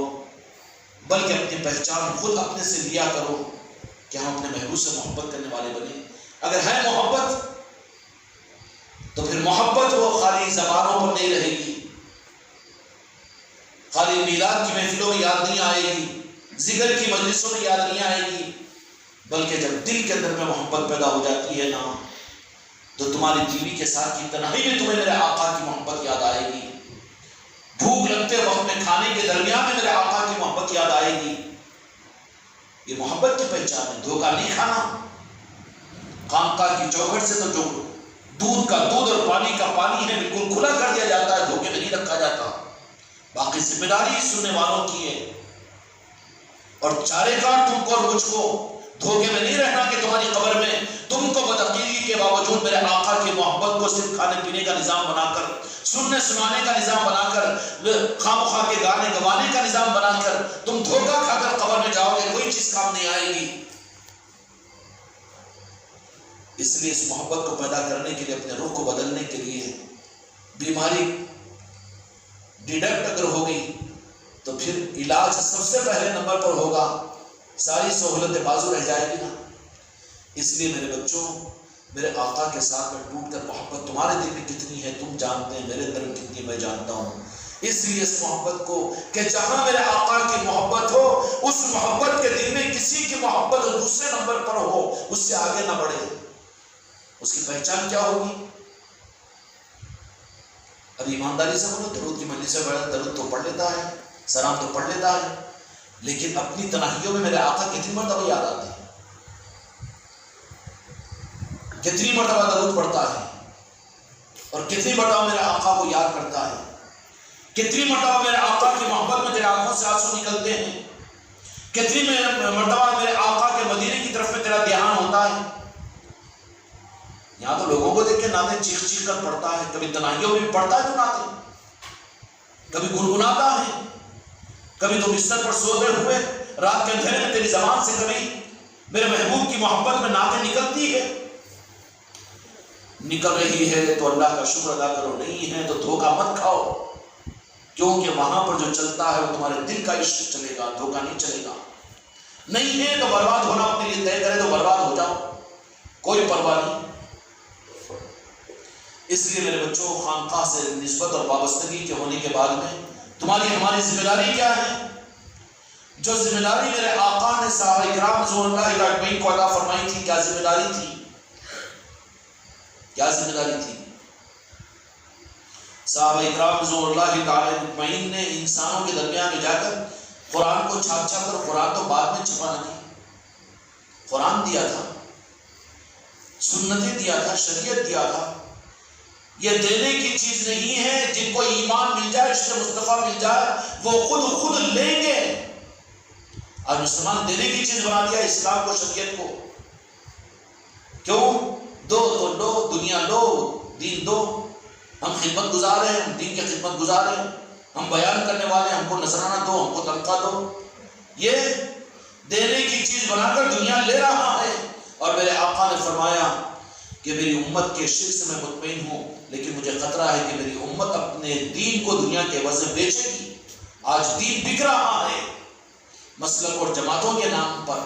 بلکہ اپنی پہچان خود اپنے سے لیا کرو کہ ہم اپنے محبوب سے محبت کرنے والے بنے۔ اگر ہے محبت تو پھر محبت وہ خالی زبانوں پر نہیں رہے گی، خالی میلاد کی محفلوں میں یاد نہیں آئے گی، ذکر کی مجلسوں میں یاد نہیں آئے گی، بلکہ جب دل کے اندر میں محبت پیدا ہو جاتی ہے نا، تو تمہاری بیوی کے ساتھ کی تنہائی میں تمہیں میرے آقا کی محبت یاد آئے گی، بھوک لگتے وقت میں کھانے کے درمیان میں میرے آقا کی محبت یاد آئے گی۔ یہ محبت کی پہچان ہے، دھوکہ نہیں کھانا۔ خانقاہ کی چوکھٹ سے تو جو دودھ کا دودھ اور پانی کا پانی ہے بالکل کھلا کر دیا جاتا ہے، دھوکے میں نہیں رکھا جاتا۔ باقی ذمہ داری سننے والوں کی ہے، اور چارے کار تم کو اور مجھ کو دھوکے میں نہیں رہنا کہ تمہاری قبر میں تم کو بدعقیدگی کے باوجود میرے آقا کی محبت کو صرف کھانے پینے کا نظام بنا کر، سننے سنانے کا نظام بنا کر، خام خواہ کے گانے گوانے کا نظام بنا کر تم دھوکہ کھا کر قبر میں جاؤ گے، کوئی چیز کام نہیں آئے گی۔ اس لیے اس محبت کو پیدا کرنے کے لیے، اپنے روح کو بدلنے کے لیے، بیماری ڈیڈکٹ اگر ہوگی تو پھر علاج سب سے پہلے نمبر پر ہوگا، ساری سہولتیں بازو رہ جائے گی نا۔ اس لیے میرے بچوں، میرے آقا کے ساتھ میں ٹوٹ کر محبت تمہارے دل میں کتنی ہے تم جانتے ہیں، میرے اندر میں کتنی میں جانتا ہوں۔ اس لیے اس محبت کو کہ جہاں میرے آقا کی محبت ہو، اس محبت کے دل میں کسی کی محبت دوسرے نمبر پر ہو، اس سے آگے نہ بڑھے، اس کی پہچان کیا ہوگی؟ اب ایمانداری سے بولو، درود کی مجلس سے بڑا درود تو پڑھ لیتا ہے، سلام تو پڑھ لیتا ہے، لیکن اپنی تنہائیوں میں میرے آقا کتنی مرتبہ یاد آتے ہیں، کتنی مرتبہ درود پڑھتا ہے، اور کتنی مرتبہ میرے آقا کو یاد کرتا ہے، کتنی مرتبہ میرے آقا کی محبت میں تیرے آنکھوں سے آنسو نکلتے ہیں، کتنی مرتبہ میرے آقا کے مدینے کی طرف میں تیرا دھیان ہوتا ہے۔ یہاں تو لوگوں کو دیکھ کے نعتیں چیخ چیخ کر پڑھتا ہے، کبھی تنہائیوں میں بھی پڑھتا ہے تو نعتیں، کبھی گنگناتا ہے، کبھی تو بستر پر سوتے ہوئے رات کے اندھیرے میں تیری زبان سے کبھی میرے محبوب کی محبت میں نعتیں نکلتی ہے۔ نکل رہی ہے تو اللہ کا شکر ادا کرو، نہیں ہے تو دھوکہ مت کھاؤ، کیونکہ وہاں پر جو چلتا ہے وہ تمہارے دل کا عشق چلے گا، دھوکہ نہیں چلے گا۔ نہیں ہے تو برباد ہونا اپنے لیے طے کرے تو برباد ہو جاؤ، کوئی پرواہ نہیں۔ اس لیے میرے بچوں، خانقاہ سے نسبت اور وابستگی کے ہونے کے بعد میں تمہاری ہماری ذمہ داری کیا ہے؟ جو ذمہ داری میرے آقا نے صحابہ کرام رضوان اللہ اجمعین کو عطا فرمائی تھی، کیا ذمہ داری تھی؟ کیا ذمہ داری تھی؟ صحابہ اکرام رضوان اللہ تعالی اجمعین نے انسانوں کے درمیان میں جا کر قرآن کو چھاپ چھاپ کر، قرآن تو بعد میں چھپانا نہیں، قرآن دیا تھا، سنتیں دیا تھا، شریعت دیا تھا۔ یہ دینے کی چیز نہیں ہے، جن کو ایمان مل جائے، عشق مصطفیٰ مل جائے، وہ خود لیں گے۔ آج مسلمان دینے کی چیز بنا دیا اسلام کو، شریعت کو۔ کیوں؟ دو تو لو، دنیا لو، دین دو۔ ہم خدمت گزار ہیں، ہم دین کی خدمت گزار ہیں، ہم بیان کرنے والے ہیں، ہم کو نذرانہ دو، ہم کو تنخواہ دو۔ یہ دینے کی چیز بنا کر دنیا لے رہا ہے۔ اور میرے آقا نے فرمایا کہ میری امت کے شرک سے میں مطمئن ہوں، لیکن مجھے خطرہ ہے کہ میری امت اپنے دین کو دنیا کے عوض میں بیچے گی۔ آج دین بک رہا ہے مسلک اور جماعتوں کے نام پر،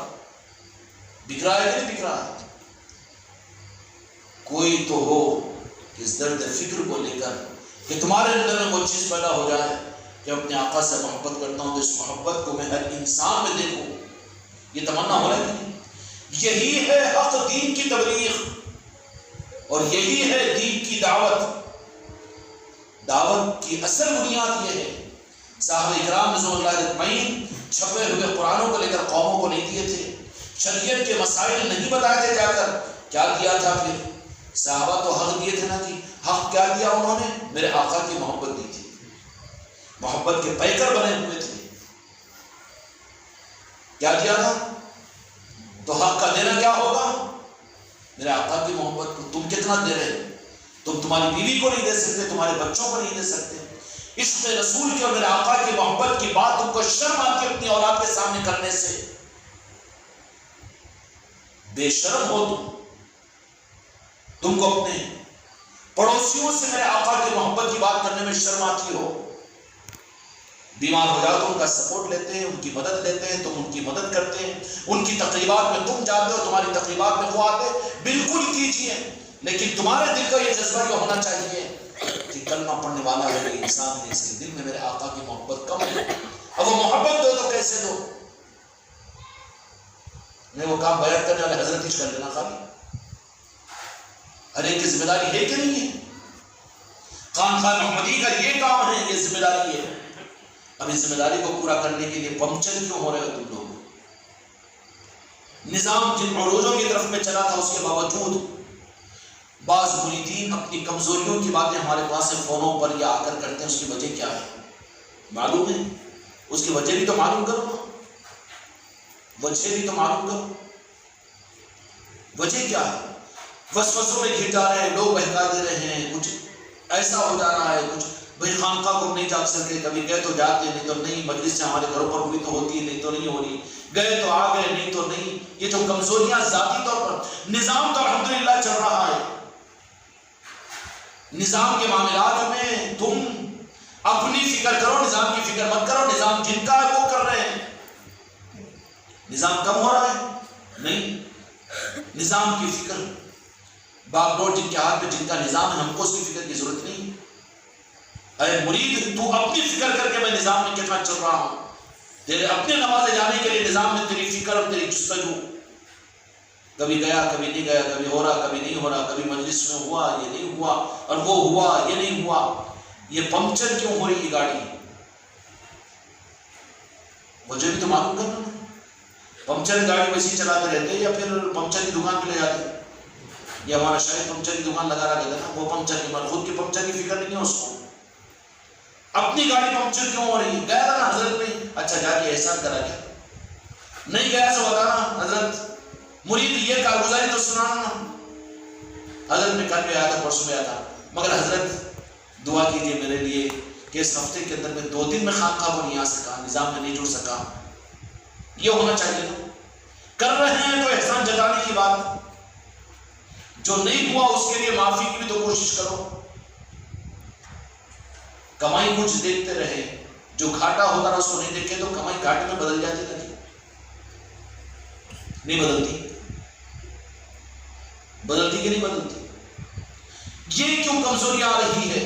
بک رہا ہے کہ نہیں بک رہا ہے؟ کوئی تو ہو اس درد فکر کو لے کر کہ تمہارے اندر میں وہ چیز پیدا ہو جائے کہ اپنے آقا سے محبت کرتا ہوں تو اس محبت کو میں ہر انسان میں دیکھوں۔ یہ تمنا ہو رہا ہے کہ نہیں؟ یہی ہے حق دین کی تبلیغ، اور یہی ہے دین کی دعوت۔ دعوت کی اصل بنیاد یہ ہے۔ صحابہ اکرام رضوان اللہ اجمعین چھپے ہوئے قرآنوں کو لے کر قوموں کو نہیں دیے تھے، شریعت کے مسائل نہیں بتائے تھے، جا کر کیا دیا تھا؟ پھر صحابہ تو حق دیے تھے نا جی، حق کیا دیا انہوں نے؟ میرے آقا کی محبت دی تھی، محبت کے پیکر بنے ہوئے تھے۔ کیا دیا تھا؟ تو حق کا دینا کیا ہوگا؟ میرے آقا کی محبت کو تم کتنا دے رہے ہو؟ تم تمہاری بیوی کو نہیں دے سکتے، تمہارے بچوں کو نہیں دے سکتے۔ عشق رسول کی اور میرے آقا کی محبت کی بات تم کو شرم آتی ہے اپنی اولاد کے سامنے کرنے سے؟ بے شرم ہو تم کو اپنے پڑوسیوں سے میرے آقا کی محبت کی بات کرنے میں شرم آتی ہو؟ بیمار ہو جاؤ تو ان کا سپورٹ لیتے ہیں، ان کی مدد لیتے ہیں، تم ان کی مدد کرتے ہیں، ان کی تقریبات میں تم جاتے ہو، تمہاری تقریبات میں وہ آتے، بالکل کیجیے، لیکن تمہارے دل کا یہ جذبہ یہ ہونا چاہیے کہ کلمہ پڑھنے والا ہے کوئی انسان ہے، اس کے دل میں میرے آقا کی محبت کم ہے۔ اب وہ محبت دو تو کیسے دو؟ نہیں وہ کام بیان کرنے والے حضرت ہی کر لینا خالی، ہر ایک کی ذمہ داری ہے کہ نہیں ہے؟ خانقاہ محمدی کا یہ کام ہے، یہ ذمہ داری ہے۔ اب اس ذمہ داری کو پورا کرنے کے لیے پنکچر کیوں ہو رہے ہو تم لوگ؟ نظام جن عروجوں کی طرف میں چلا تھا، اس کے باوجود بعض مریدین اپنی کمزوریوں کی باتیں ہمارے پاس فونوں پر یا آ کر کرتے ہیں۔ اس کی وجہ کیا ہے معلوم ہے؟ اس کی وجہ بھی تو معلوم کرو، وجہ بھی تو معلوم کرو، وجہ کیا ہے؟ وسوسوں میں گھر جا رہے ہیں، لوگ بہکا دے رہے ہیں، کچھ ایسا ہو جا رہا ہے، کچھ بھئی خانقاہ کو نہیں جا سکتے، کبھی گئے تو جاتے، نہیں تو نہیں، مجلس سے ہمارے گھروں پر ہوئی تو ہوتی، نہیں تو نہیں ہو رہی، گئے تو آ گئے، نہیں تو نہیں۔ یہ جو کمزوریاں ذاتی طور پر، نظام تو الحمدللہ چل رہا ہے، نظام کے معاملات میں تم اپنی فکر کرو، نظام کی فکر مت کرو۔ نظام جن کا ہے وہ کر رہے ہیں، نظام کم ہو رہا ہے؟ نہیں، نظام کی فکر، باغ ڈور جن کے ہاتھ میں جن کا نظام ہے، ہم کو اس کی فکر کی ضرورت نہیں۔ اے مرید تو اپنی فکر کر کے میں نظام میں کتنا چل رہا ہوں، تیرے اپنے نوازے جانے کے لیے نظام میں تیری فکر اور تیری جستجو، کبھی گیا کبھی نہیں گیا، کبھی ہو رہا کبھی نہیں ہو رہا، کبھی مجلس میں ہوا یہ نہیں ہوا، اور وہ ہوا یہ نہیں ہوا، یہ پنکچر کیوں ہو رہی ہے گاڑی، مجھے بھی تو معلوم کرنا نا۔ پنکچر گاڑی ویسی چلاتے رہتے یا پھر پنکچر کی دکان پہ لے جاتے؟ یہ ہمارا شاید پنکچر کی دکان لگا رہا تھا نا، وہ پنکچر کی، خود کی پنکچر کی فکر نہیں ہے اس کو، اپنی گاڑی پنکچر کیوں ہو رہی ہے؟ گیا تھا نا حضرت میں، اچھا جا کے احسان کرا گیا، نہیں گیا تو بتانا حضرت، مرید یہ کارگزاری تو سنانا نا، حضرت میں کل بھی آیا تھا پرسوں میں آیا تھا، مگر حضرت دعا کیجیے میرے لیے کہ اس ہفتے کے اندر میں 2 دن میں خانقاہ کو نہیں آ سکا، نظام میں نہیں جڑ سکا، یہ ہونا چاہیے نا۔ کر رہے ہیں تو احسان جتانے کی بات، جو نہیں ہوا اس کے لیے معافی کی بھی تو کوشش کرو۔ کمائی کچھ دیکھتے رہے، جو گھاٹا ہوتا رہا اس کو نہیں دیکھے تو کمائی گھاٹے میں بدل جاتی نہیں، نہیں بدلتی، بدلتی کہ نہیں بدلتی؟ یہ کیوں کمزوری آ رہی ہے؟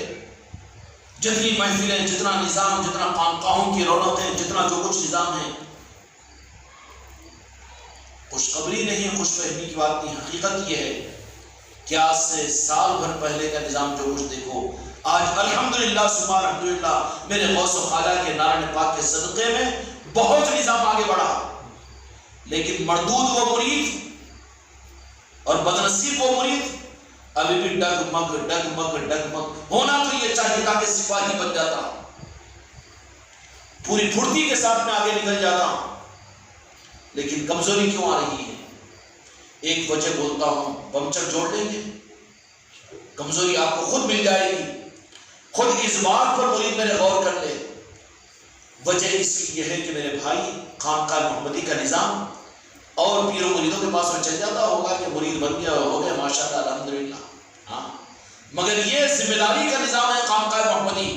جتنی محفلیں، جتنا نظام، جتنا خانقاہوں کی رونقیں، جتنا جو کچھ نظام ہے، خوشخبری نہیں، خوش فہمی کی بات نہیں، حقیقت یہ ہے کہ آج سے سال بھر پہلے کا نظام جو کچھ دیکھو، آج الحمدللہ ثم الحمدللہ میرے غوث و خواجہ کے نارائن پاک کے صدقے میں بہت نظام آگے بڑھا، لیکن مردود وہ مرید اور بدنصیب وہ مرید ابھی بھی ڈگمگ ڈگمگ ڈگمگ۔ ہونا تو یہ چاہیے تھا کہ سپاہی بن جاتا، پوری پھرتی کے ساتھ میں آگے نکل جاتا، لیکن کمزوری کیوں آ رہی ہے؟ ایک وجہ بولتا ہوں، پنکچر جوڑ لیں گے، کمزوری آپ کو خود مل جائے گی۔ خود اس بات پر مرید میرے غور کر لے، وجہ اس کی یہ ہے کہ میرے بھائی خانقاہ محمدی کا نظام اور پیر و مریدوں کے پاس میں چل جاتا ہوگا کہ مرید بن گیا ہو گیا ماشاءاللہ الحمدللہ، ہاں، مگر یہ ذمہ داری کا نظام ہے خانقاہ محمدی،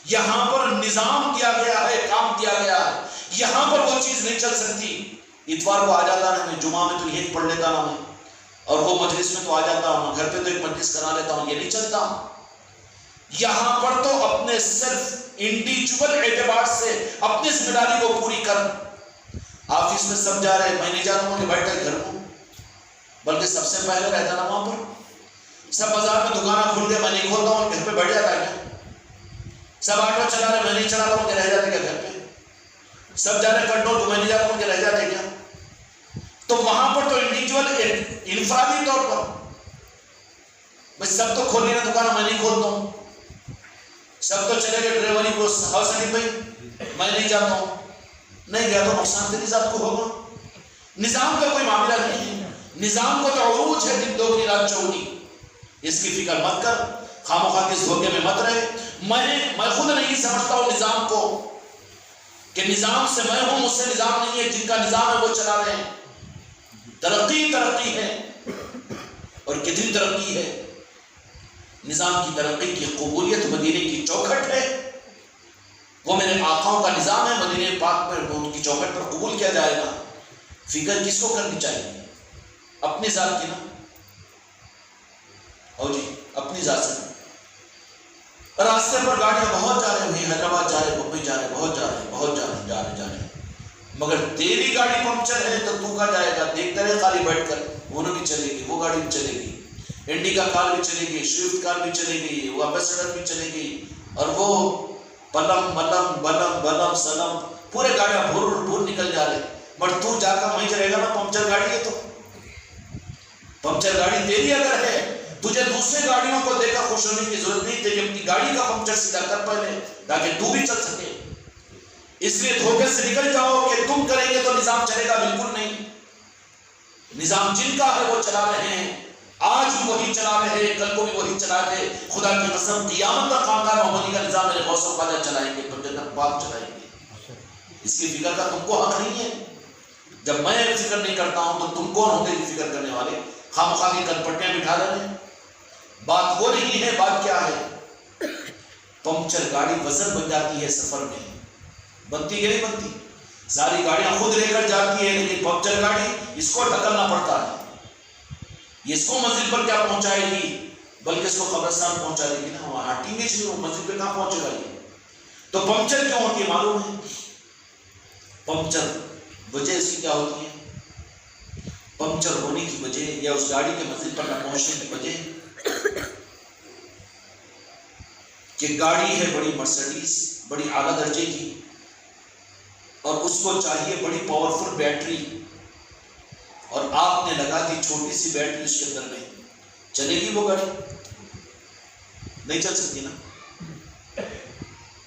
یہاں پر نظام کیا گیا ہے، کام کیا گیا ہے، یہاں پر وہ چیز نہیں چل سکتی۔ اتوار کو آ جاتا نا میں، جمعہ میں تو یہی پڑھ لیتا نا میں، اور وہ مجلس میں تو آ جاتا ہوں، گھر پہ تو ایک مجلس کرا لیتا ہوں، یہ نہیں چلتا۔ یہاں پر تو اپنے صرف انڈیویجول اعتبار سے اپنی ذمہ داری کو پوری کر۔ آفس میں سب جا رہے ہیں، میں نہیں جا رہا ہوں کہ بیٹھا گھر میں، بلکہ سب سے پہلے رہتا نا وہاں پر۔ سب بازار میں دکانیں کھل گئے، میں نہیں کھولتا ہوں، گھر پہ بیٹھ جاتا ہے کیا؟ سب آٹو چلا رہے، میں نہیں چلاتا ہوں کہ رہ جاتے کیا گھر پہ؟ سب جا رہے کنٹرول تو میں نہیں جاتا ہوں کہ رہ جاتے کیا؟ تو وہاں پر تو انڈیویجول انفرادی طور پر بھائی سب تو کھول لینا دکان، میں نہیں کھولتا ہوں، سب تو چلے گئے ڈرائیوری کو، ہاؤس نہیں بھائی میں نہیں جاتا ہوں، نہیں گیا تو نقصان تیری ذات کو ہوگا۔ نظام کا کوئی معاملہ نہیں ہے، نظام کو تو عروج ہے دن دوگنی رات چوگنی، اس کی فکر مت کر، خامخواہ اس دھوکے میں مت رہے۔ میں خود نہیں سمجھتا ہوں نظام کو کہ نظام سے میں ہوں، مجھ سے نظام نہیں ہے، جن کا نظام ہے وہ چلا رہے ہیں۔ ترقی ہے، اور کتنی ترقی ہے؟ نظام کی ترقی کی قبولیت مدینے کی چوکھٹ ہے، وہ میرے آقاؤں کا نظام ہے، مدینے پاک پر ان کی چوکھٹ پر قبول کیا جائے گا۔ فکر کس کو کرنی چاہیے؟ اپنی ذات کی نا، اور جی اپنی ذات سے۔ راستے پر گاڑیاں بہت جا رہے ہیں، حیدرآباد جا رہے، ممبئی جا رہے، بہت جا رہے، مگر تیری گاڑی پنکچر ہے تو تو کہاں جائے گا؟ دیکھتے رہے خالی بیٹھ کر، انہوں بھی چلے گی، وہ گاڑی بھی چلے گی، انڈیکا کار بھی چلے گی، سوئفٹ کار بھی چلے گی، وہ امبیسڈر بھی چلے گی، اور وہ پلم ملم بلم بلم سلم پورے گاڑیاں بھور نکل جا رہے، بٹ تو جا کر وہیں چلے گا نا، پنکچر گاڑی ہے تو پنکچر گاڑی تیری اگر ہے، تجھے دوسرے گاڑیوں کو دیکھ کر خوش ہونے کی ضرورت نہیں، تیری اپنی گاڑی کا پنکچر سیدھا کر پہلے تاکہ تو بھی چل سکے۔ اس لیے دھوکے سے نکل جاؤ کہ تم کریں گے تو نظام چلے گا، بالکل نہیں۔ نظام جن کا ہے وہ چلا رہے ہیں، آج بھی وہی چلا رہے ہیں، کل کو بھی وہی چلا رہے، خدا کی قسم قیامت تک خانقاہ محمدی کا نظام میرے غوث و خواجہ چلائیں گے، جنت پاک چلائیں گے۔ اس کی فکر کا تم کو حق نہیں ہے۔ جب میں فکر نہیں کرتا ہوں تو تم کون ہوتے ہیں فکر کرنے والے؟ خامخواہ کی کنپٹیاں بٹھا رہے ہیں۔ بات وہ نہیں ہے، بات کیا ہے؟ پنکچر گاڑی وزن بن جاتی ہے سفر میں، بنتی کہ نہیں بنتی؟ ساری گاڑیاں خود لے کر جاتی ہے، لیکن پنکچر گاڑی اس کو ڈھکلنا پڑتا ہے، یہ اس کو منزل پر کیا پہنچائے گی، بلکہ اس کو قبرستان پہنچا دے گی نا، وہاں کہاں ٹیم ایج نہیں، مسجد پہ کہاں پہنچے گا یہ؟ تو پنکچر کیوں ہوتی ہے معلوم ہے؟ پنکچر وجہ اس کی کیا ہوتی ہے؟ پنکچر ہونے کی وجہ یا اس گاڑی کے منزل پر نہ پہنچنے کی وجہ کہ گاڑی ہے بڑی مرسڈیز، بڑی اعلیٰ درجے کی، اور اس کو چاہیے بڑی پاورفل بیٹری، اور آپ نے لگا دی چھوٹی سی بیٹری اس کے اندر میں، چلے گی وہ گاڑی؟ نہیں چل سکتی نا۔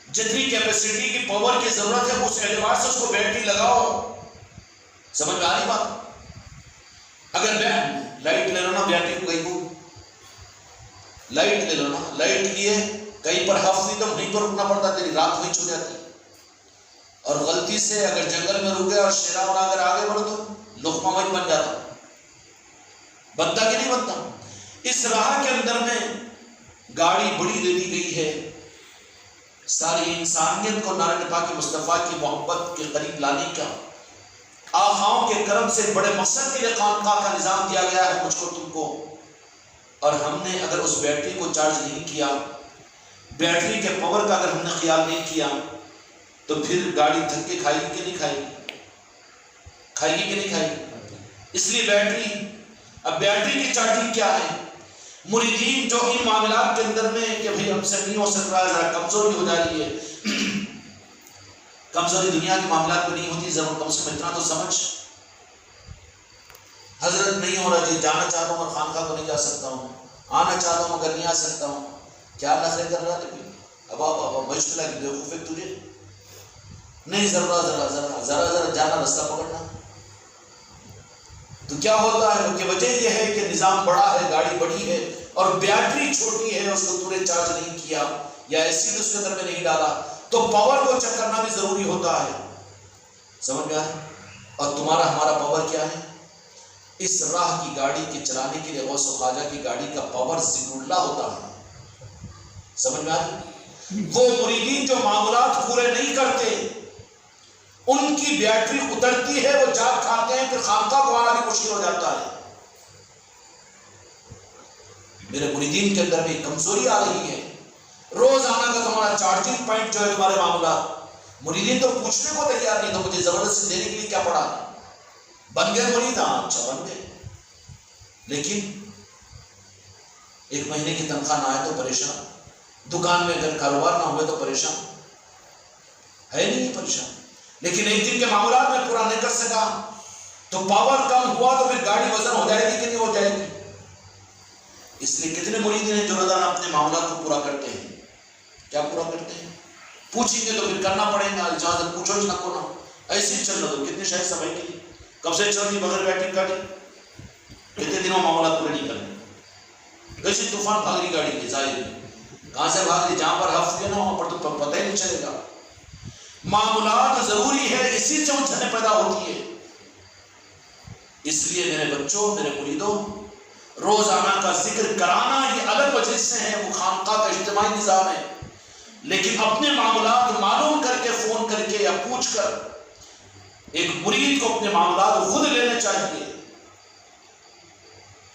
جتنی کیپیسٹی کی پاور کی ضرورت ہے اس اعتبار سے اس کو بیٹری لگاؤ، سمجھ میں آ رہی بات؟ اگر لائٹ لے لو نا، بیٹری کو کہیں کو لائٹ لے لو نا، لائٹ لیے کہیں پر ہف ہوئی تو وہیں پر رکنا پڑتا، تیری رات وہیں چھو جاتی، اور غلطی سے اگر جنگل میں رکے اور شیرا اڑا کر آگے بڑھو تو لقمہ وہیں بن جاتا، بنتا کہ نہیں بنتا؟ اس راہ کے اندر میں گاڑی بڑی دے دی گئی ہے ساری انسانیت کو نارائن پاک مصطفیٰ کی محبت کے قریب لانے کا، آقاؤں کے کرم سے بڑے مقصد کے لیے خانقاہ کا نظام دیا گیا ہے مجھ کو تم کو، اور ہم نے اگر اس بیٹری کو چارج نہیں کیا، بیٹری کے پاور کا اگر ہم نے خیال نہیں کیا، تو پھر گاڑی دھکے کھائے گی کہ نہیں کھائے گی؟ کھائے گی کہ نہیں کھائے گی؟ اس لیے بیٹری، اب بیٹری کی چارجنگ کیا ہے؟ مریدین جو ان معاملات کے اندر میں کہ بھئی ہم سے نہیں ہو سک رہا ہے، ذرا کمزوری ہو جا رہی ہے، کمزوری دنیا کے معاملات میں نہیں ہوتی، ضرور کم سے کم اتنا تو سمجھ، حضرت نہیں ہو رہا جی، جانا چاہتا ہوں اور خانقاہ کو نہیں جا سکتا ہوں، آنا چاہتا ہوں مگر نہیں آ سکتا ہوں، کیا نخرے کر رہا ہے؟ اب مشکل ہے کہ بیوقوف ہے تجھے، نہیں ذرا جانا، رستہ پکڑنا، تو کیا ہوتا ہے کہ وجہ یہ ہے کہ نظام بڑا ہے، گاڑی بڑی ہے اور بیٹری چھوٹی ہے، اس کو تو نے چارج نہیں کیا یا ایسیڈ اس کے اندر میں نہیں ڈالا، تو پاور کو چیک کرنا بھی ضروری ہوتا ہے، سمجھ میں آئے؟ اور تمہارا ہمارا پاور کیا ہے؟ اس راہ کی گاڑی کے چلانے کے لیے غوث و خواجہ کی گاڑی کا پاور ذکر اللہ ہوتا ہے، سمجھ میں آئے؟ وہ مریدین جو معاملات پورے نہیں کرتے ان کی بیٹری اترتی ہے، وہ جاگ کھاتے ہیں، پھر خانقاہ کو آنا بھی مشکل ہو جاتا ہے۔ میرے مریدین کے اندر بھی کمزوری آ رہی ہے، روزانہ کا تمہارا چارجنگ پوائنٹ جو ہے تمہارے معاملات، مریدین تو پوچھنے کو تیار نہیں، تو مجھے زبردستی دینے کے لیے کیا پڑا؟ بن گئے مرید؟ ہاں اچھا بن گئے، لیکن ایک مہینے کی تنخواہ نہ آئے تو پریشان، دکان میں اگر کاروبار نہ ہوئے تو پریشان ہے، نہیں پریشان، لیکن ایک دن کے معاملات میں پورا نہیں کر سکا تو پاور کم ہوا تو پھر گاڑی وزن ہو جائے گی کہ نہیں ہو جائے گی؟ اس لیے کتنے مریدین ہیں جو روزانہ اپنے معاملات کو پورا کرتے ہیں؟ کیا پورا کرتے ہیں؟ پوچھیں گے تو پھر کرنا پڑے گا، اجازت پوچھو نہ کو نہ، ایسے ہی چل رہا تو کتنے شاید سمجھ کے لیے کب سے چل رہی بغیر بیٹری گاڑی، کتنے دنوں معاملات پورے نہیں کرنے، کیسی طوفان بھاگ رہی گاڑی کی، ظاہر ہے کہاں سے بھاگ رہی، جہاں پر ہفت نہ وہاں پر تو پتہ ہی نہیں چلے گا۔ معاملات ضروری ہے، اسی سے الجھنیں پیدا ہوتی ہے۔ اس لیے میرے بچوں، میرے مریدوں، روزانہ کا ذکر کرانا یہ الگ وجہ سے ہے، وہ خانقاہ کا اجتماعی نظام ہے، لیکن اپنے معاملات معلوم کر کے، فون کر کے یا پوچھ کر، ایک مرید کو اپنے معاملات خود لینے چاہیے،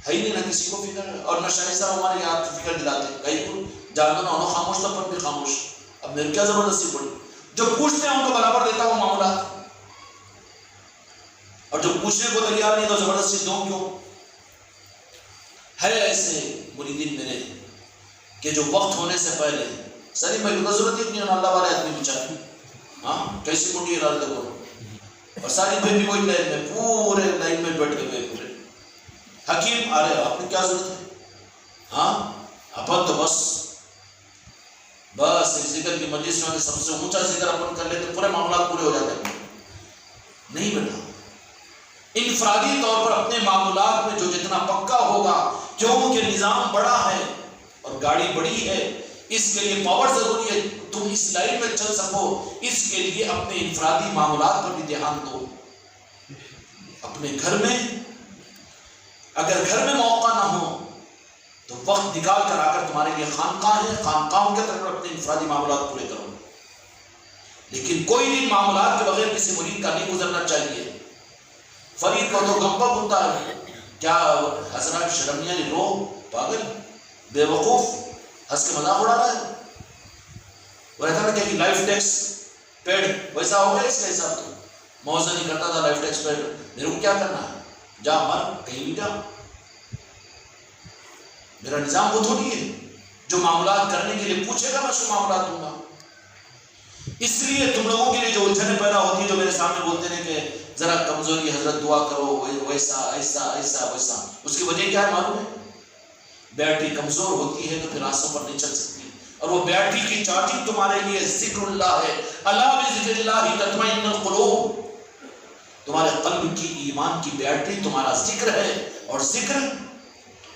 ہے ہی نہیں نہ کسی کو فکر، اور نہ شاہد صاحب ہمارے یہاں فکر دلاتے ہیں، کہیں کو جان دو نہ انہوں خاموش تھا پر بھی خاموش، اب میرے کیا زبردستی پڑی، جو پوچھتے ہیں ان کو برابر دیتا ہوں معاملات، اور جو پوچھنے کو تیار نہیں تو زبردستی دوں کیوں؟ ہے ایسے مریدین میرے کہ جو وقت ہونے سے پہلے سری میں ضرورت ہی نہیں، اللہ والے آدمی بچارے، ہاں کیسی منڈی ارادہ کرو، اور ساری بھائی بھی وہی لائن میں، پورے لائن میں بیٹھ کے ہوئے پورے حکیم آ رہے، آپ نے کیا ضرورت ہے؟ ہاں اپن تو بس ایک ذکر کی مجلس میں سب سے اونچا ذکر اپن کر لیتے پورے معاملات پورے ہو جاتے ہیں، نہیں بیٹا، انفرادی طور پر اپنے معاملات میں جو جتنا پکا ہوگا، کیونکہ نظام بڑا ہے اور گاڑی بڑی ہے، اس کے لیے پاور ضروری ہے، تم اس لائن میں چل سکو، اس کے لیے اپنے انفرادی معاملات پر بھی دھیان دو۔ اپنے گھر میں اگر گھر میں موقع نہ ہو تو وقت نکال کر آ کر تمہارے لیے خانقاہ ہے، خانقاہوں کے طرف اپنے انفرادی معاملات پورے کرو، لیکن کوئی بھی معاملات کے بغیر کسی مرید کا نہیں گزرنا چاہیے۔ فرید کو تو گمبا بنتا ہے، کیا حضرات شرمیہ رو پاگل بے وقوف، ہنس کے مذاق اڑا رہا ہے. وہ رہتا نا کہ لائف ٹیکس پیڈ، ویسا ہو گیا اس کا حساب. تو موضوع نہیں کرتا تھا لائف ٹیکس پیڈ، میرے کو کیا کرنا ہے، جا مر کہیں بھی جا. میرا نظام وہ تھوڑی ہے جو معاملات کرنے کے لیے پوچھے گا میں اس کو معاملات دوں گا. اس لیے تم لوگوں کے لیے جو الجھنیں پیدا ہوتی ہیں، جو میرے سامنے بولتے ہیں کہ ذرا کمزوری حضرت دعا کرو ویسا ایسا ایسا ویسا، اس کی وجہ کیا ہے معلوم ہے؟ بیٹری کمزور ہوتی ہے تو پھر راستوں پر نہیں چل سکتی. اور وہ بیٹری کی چارجنگ تمہارے لیے ذکر اللہ ہے. الا بذکر اللہ تطمئن القلوب. تمہارے قلب کی ایمان کی بیٹری تمہارا ذکر ہے. اور ذکر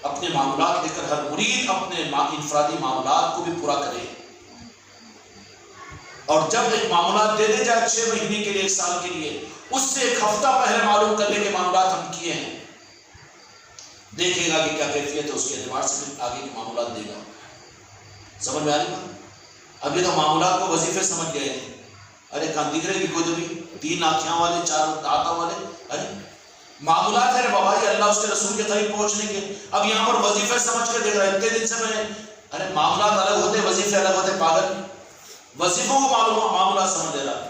اپنے معاملات لے کر ہر مرید اپنے انفرادی معاملات کو بھی پورا کرے. اور جب ایک معاملات دے دے جائے 6 مہینے کے لیے 1 سال کے لیے، اس سے 1 ہفتہ پہلے معلوم کر لے کہ معاملات ہم کیے ہیں، دیکھے گا کہ کیا کیفیت ہے، اس کے اعتبار سے پھر آگے کے معاملات دے گا. سمجھ میں آ رہی بات؟ اب یہ تو معاملات کو وظیفے سمجھ گئے ہیں. ارے کہاں دکھ رہے کہ کوئی تو بھی 3 آنکھیاں والے 4 دانتوں والے، ارے معاملات ہے بابا یہ اللہ اس کے رسول کے قریب پہنچنے کے. اب یہاں پر وظیفے سمجھ کر دیکھ رہا ہے. اتنے دن سے میں ارے معاملات الگ ہوتے وظیفے الگ ہوتے، پاگل. وظیفوں کو معاملات سمجھ لے رہا.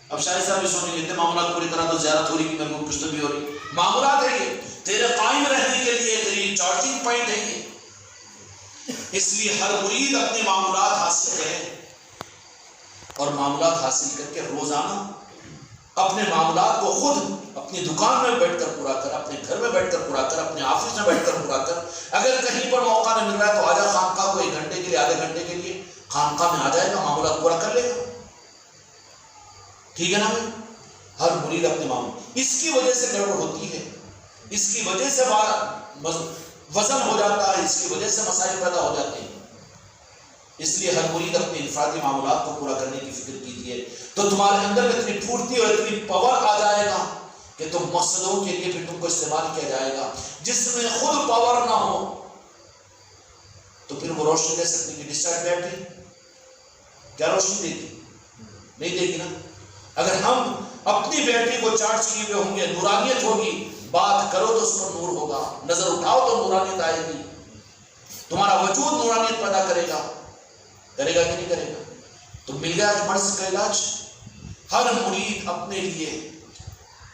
اب شاید صاحب بھی سوچیں گے اتنے معاملات پوری طرح تو زیارت ہو رہی کہ میرے کو کچھ تو بھی ہو رہی. معاملات ہے یہ تیرے قائم رہنے کے لیے، تیری چارجنگ پوائنٹ ہے یہ. اس لیے ہر مرید اپنے معاملات حاصل کرے، اور معاملات حاصل کر کے روزانہ اپنے معاملات کو خود اپنی دکان میں بیٹھ کر پورا کر، اپنے گھر میں بیٹھ کر پورا کر، اپنے آفس میں بیٹھ کر پورا کر. اگر کہیں پر موقع نہیں مل رہا ہے تو آجا خانقاہ کو 1 گھنٹے کے لیے، آدھے گھنٹے کے لیے خانقاہ میں آ جائے گا، معاملات پورا کر لے گا. ٹھیک ہے نا بھائی؟ ہر مرید اپنے معاملات. اس کی وجہ سے گڑبڑ ہوتی ہے، اس کی وجہ سے وزن ہو جاتا ہے، اس کی وجہ سے مسائل پیدا ہو جاتے ہیں. اس لیے ہر مرید اپنے انفرادی معاملات کو پورا کرنے کی فکر کیجیے، تو تمہارے اندر اتنی پھرتی اور اتنی پاور آ جائے گا کہ تم مقصدوں کے لیے پھر تم کو استعمال کیا جائے گا. جس میں خود پاور نہ ہو تو پھر وہ روشنی دے سکتی ہے. ڈسچارج بیٹری کیا روشنی دے گی؟ نہیں دے گی نا. اگر ہم اپنی بیٹری کو چارج کیے ہوئے ہوں گے، نورانیت ہوگی، بات کرو تو اس پر نور ہوگا، نظر اٹھاؤ تو نورانیت آئے گی، تمہارا وجود نورانیت پیدا کرے گا. کرے گا کہ نہیں کرے گا؟ تو مل گیا آج مرض کا علاج. ہر مرید اپنے لیے،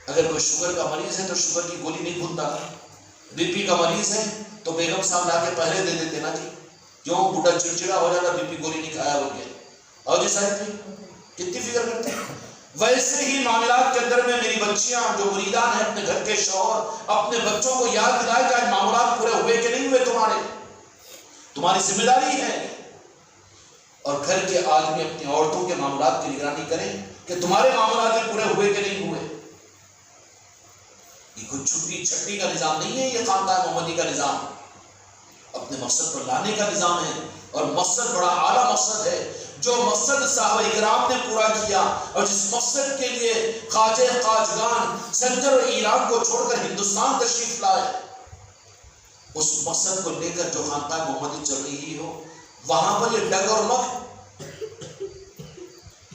اگر کوئی شوگر کا مریض ہے تو شوگر کی گولی نہیں بھولتا. بی پی کا مریض ہے تو بیگم صاحب لا کے پہلے دے دیتے نا جی، کیوں بوڑھا چڑچڑا ہو جاتا بی پی گولی نہیں کھایا ہو گیا. اور جی صاحب جی کتنی فکر کرتے ہیں. ویسے ہی معاملات کے اندر میں میری بچیاں جو مریدان ہیں، اپنے گھر کے شوہر اپنے بچوں کو یاد دلائے کہ آج معاملات پورے ہوئے کہ نہیں ہوئے. تمہاری ذمہ داری ہے. اور گھر کے آدمی اپنی عورتوں کے معاملات کی نگرانی کریں کہ تمہارے معاملات پورے ہوئے کہ نہیں ہوئے. یہ کوئی چھٹی چھٹی کا نظام نہیں ہے، یہ خانقاہ محمدی کا نظام اپنے مقصد پر لانے کا نظام ہے. اور مقصد بڑا اعلیٰ مقصد ہے، جو مقصد صحابہ اکرام نے پورا کیا، اور جس مقصد کے لیے خواجہ خواجگان سنجر اور ایران کو چھوڑ کر ہندوستان تشریف لائے، اس مقصد کو لے کر جو خانقاہ محمدی چل رہی ہو، وہاں پر یہ ڈگ اور مگ.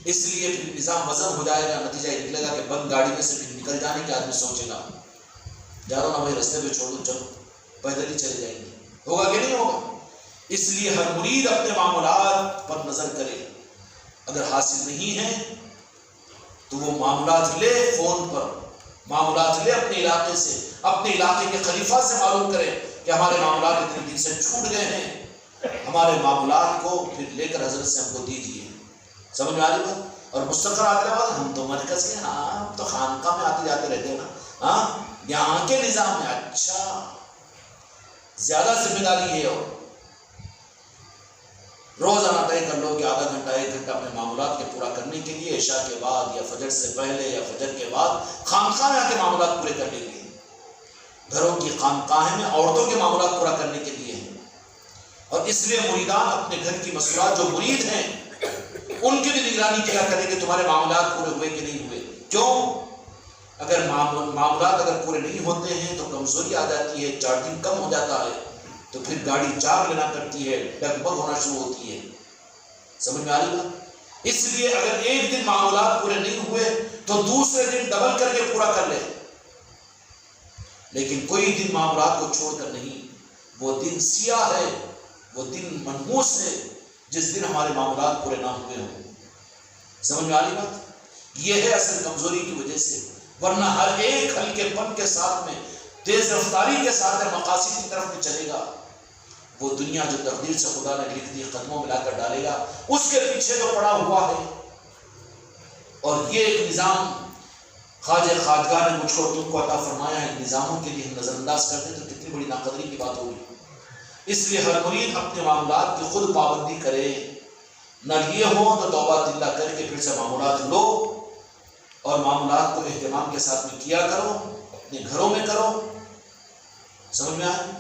اس لیے پھر نظام وزن ہو جائے گا. نتیجہ یہ نکلے گا کہ بند گاڑی میں سے پھر نکل جانے کے آدمی سوچے گا جا رہا ہوں نا بھائی، رستے پہ چھوڑ دو، چلو پیدل ہی چلے جائیں گے. ہوگا کہ نہیں ہوگا؟ اس لیے ہر مرید اپنے معاملات پر نظر کرے. اگر حاصل نہیں ہے تو وہ معاملات لے، فون پر معاملات لے، اپنے علاقے سے، اپنے علاقے کے خلیفہ سے معلوم کرے کہ ہمارے معاملات اتنے دن سے چھوٹ گئے ہیں، ہمارے معاملات کو پھر لے کر حضرت سے ہم کو دیجیے. سمجھ میں آ رہی بات؟ اور مستقر آتے رہے ہم تو مرکز کے، ہاں ہم تو خانقاہ میں آتے جاتے رہتے ہیں نا، ہاں یہاں کے نظام میں. اچھا زیادہ ذمہ داری ہے. اور روزانہ طے کر لو کہ آدھا گھنٹہ 1 گھنٹہ اپنے معاملات کے پورا کرنے کے لیے عشاء کے بعد یا فجر سے پہلے یا فجر کے بعد خانقاہ میں آ کے معاملات پورے کر لیں گے. گھروں کی خانقاہ میں عورتوں کے معاملات پورا کرنے کے لیے ہیں. اور اس لیے مریدان اپنے گھر کی مسئولات، جو مرید ہیں ان کی بھی نگرانی کیا کریں کہ تمہارے معاملات پورے ہوئے کہ نہیں ہوئے. کیوں؟ اگر معاملات اگر پورے نہیں ہوتے ہیں تو کمزوری آ جاتی ہے، چارجنگ کم ہو جاتا ہے، تو پھر گاڑی جاگ لینا کرتی ہے، ڈگمگ ہونا شروع ہوتی ہے. سمجھ میں آ رہی بات؟ اس لیے اگر ایک دن معاملات پورے نہیں ہوئے تو دوسرے دن ڈبل کر کے پورا کر لے. لیکن کوئی دن معاملات کو چھوڑ کر نہیں، وہ دن سیاہ ہے وہ دن منحوس ہے جس دن ہمارے معاملات پورے نہ ہوئے ہوں۔ سمجھ میں آ رہی بات؟ یہ ہے اصل کمزوری کی وجہ سے، ورنہ ہر ایک ہلکے پن کے ساتھ میں، تیز رفتاری کے ساتھ مقاصد کی طرف میں چلے گا۔ وہ دنیا جو تقدیر سے خدا نے لکھ دی قدموں میں لا کر ڈالے گا، اس کے پیچھے تو پڑا ہوا ہے۔ اور یہ ایک نظام خواجہ خواجگاہ نے مجھ کو اور تم کو عطا فرمایا ہے، نظاموں کے لیے ہم نظر انداز کرتے ہیں تو کتنی بڑی ناقدری کی بات ہوگی۔ اس لیے ہر مرید اپنے معاملات کی خود پابندی کرے، نہ یہ ہو تو توبہ اللہ کر کے پھر سے معاملات لو، اور معاملات کو اہتمام کے ساتھ میں کیا کرو، اپنے گھروں میں کرو، سمجھ میں آئے،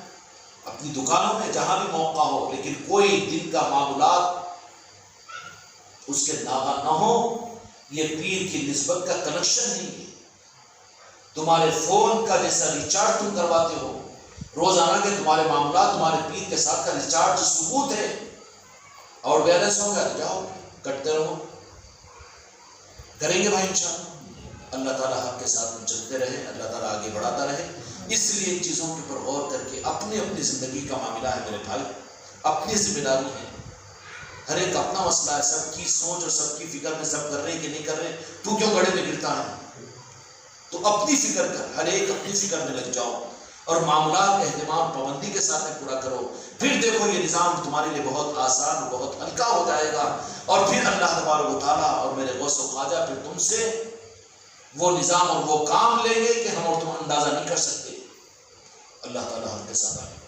اپنی دکانوں میں جہاں بھی موقع ہو، لیکن کوئی دن کا معاملات اس کے نہ ہو۔ یہ پیر کی نسبت کا کنیکشن نہیں ہے۔ تمہارے فون کا جیسا ریچارج تم کرواتے ہو روزانہ کے، تمہارے معاملات تمہارے پیر کے ساتھ کا ریچارج ثبوت ہے، اور بیلنس ہو گیا تو جاؤ کٹتے رہو۔ کریں گے بھائی انشاءاللہ۔ اللہ تعالیٰ حق کے ساتھ میں چلتے رہے، اللہ تعالیٰ آگے بڑھاتا رہے۔ اس لیے ان چیزوں کے پر غور کر کے اپنی اپنی زندگی کا معاملہ ہے میرے بھائی، اپنی ذمہ داری ہے، ہر ایک اپنا مسئلہ ہے، سب کی سوچ اور سب کی فکر میں سب کر رہے ہیں کہ نہیں کر رہے، تو کیوں گڑھے میں گرتا ہے؟ تو اپنی فکر کر، ہر ایک اپنی فکر میں لگ جاؤ، اور معاملات اہتمام پابندی کے ساتھ میں پورا کرو۔ پھر دیکھو یہ نظام تمہارے لیے بہت آسان، بہت ہلکا ہو جائے گا، اور پھر اللہ تبارک و تعالیٰ اور میرے غوث و خواجہ پھر تم سے وہ نظام اور وہ کام لیں گے کہ ہم اور تم اندازہ نہیں کر سکتے۔ اللہ تعالیٰ ہم کے ساتھ آئے۔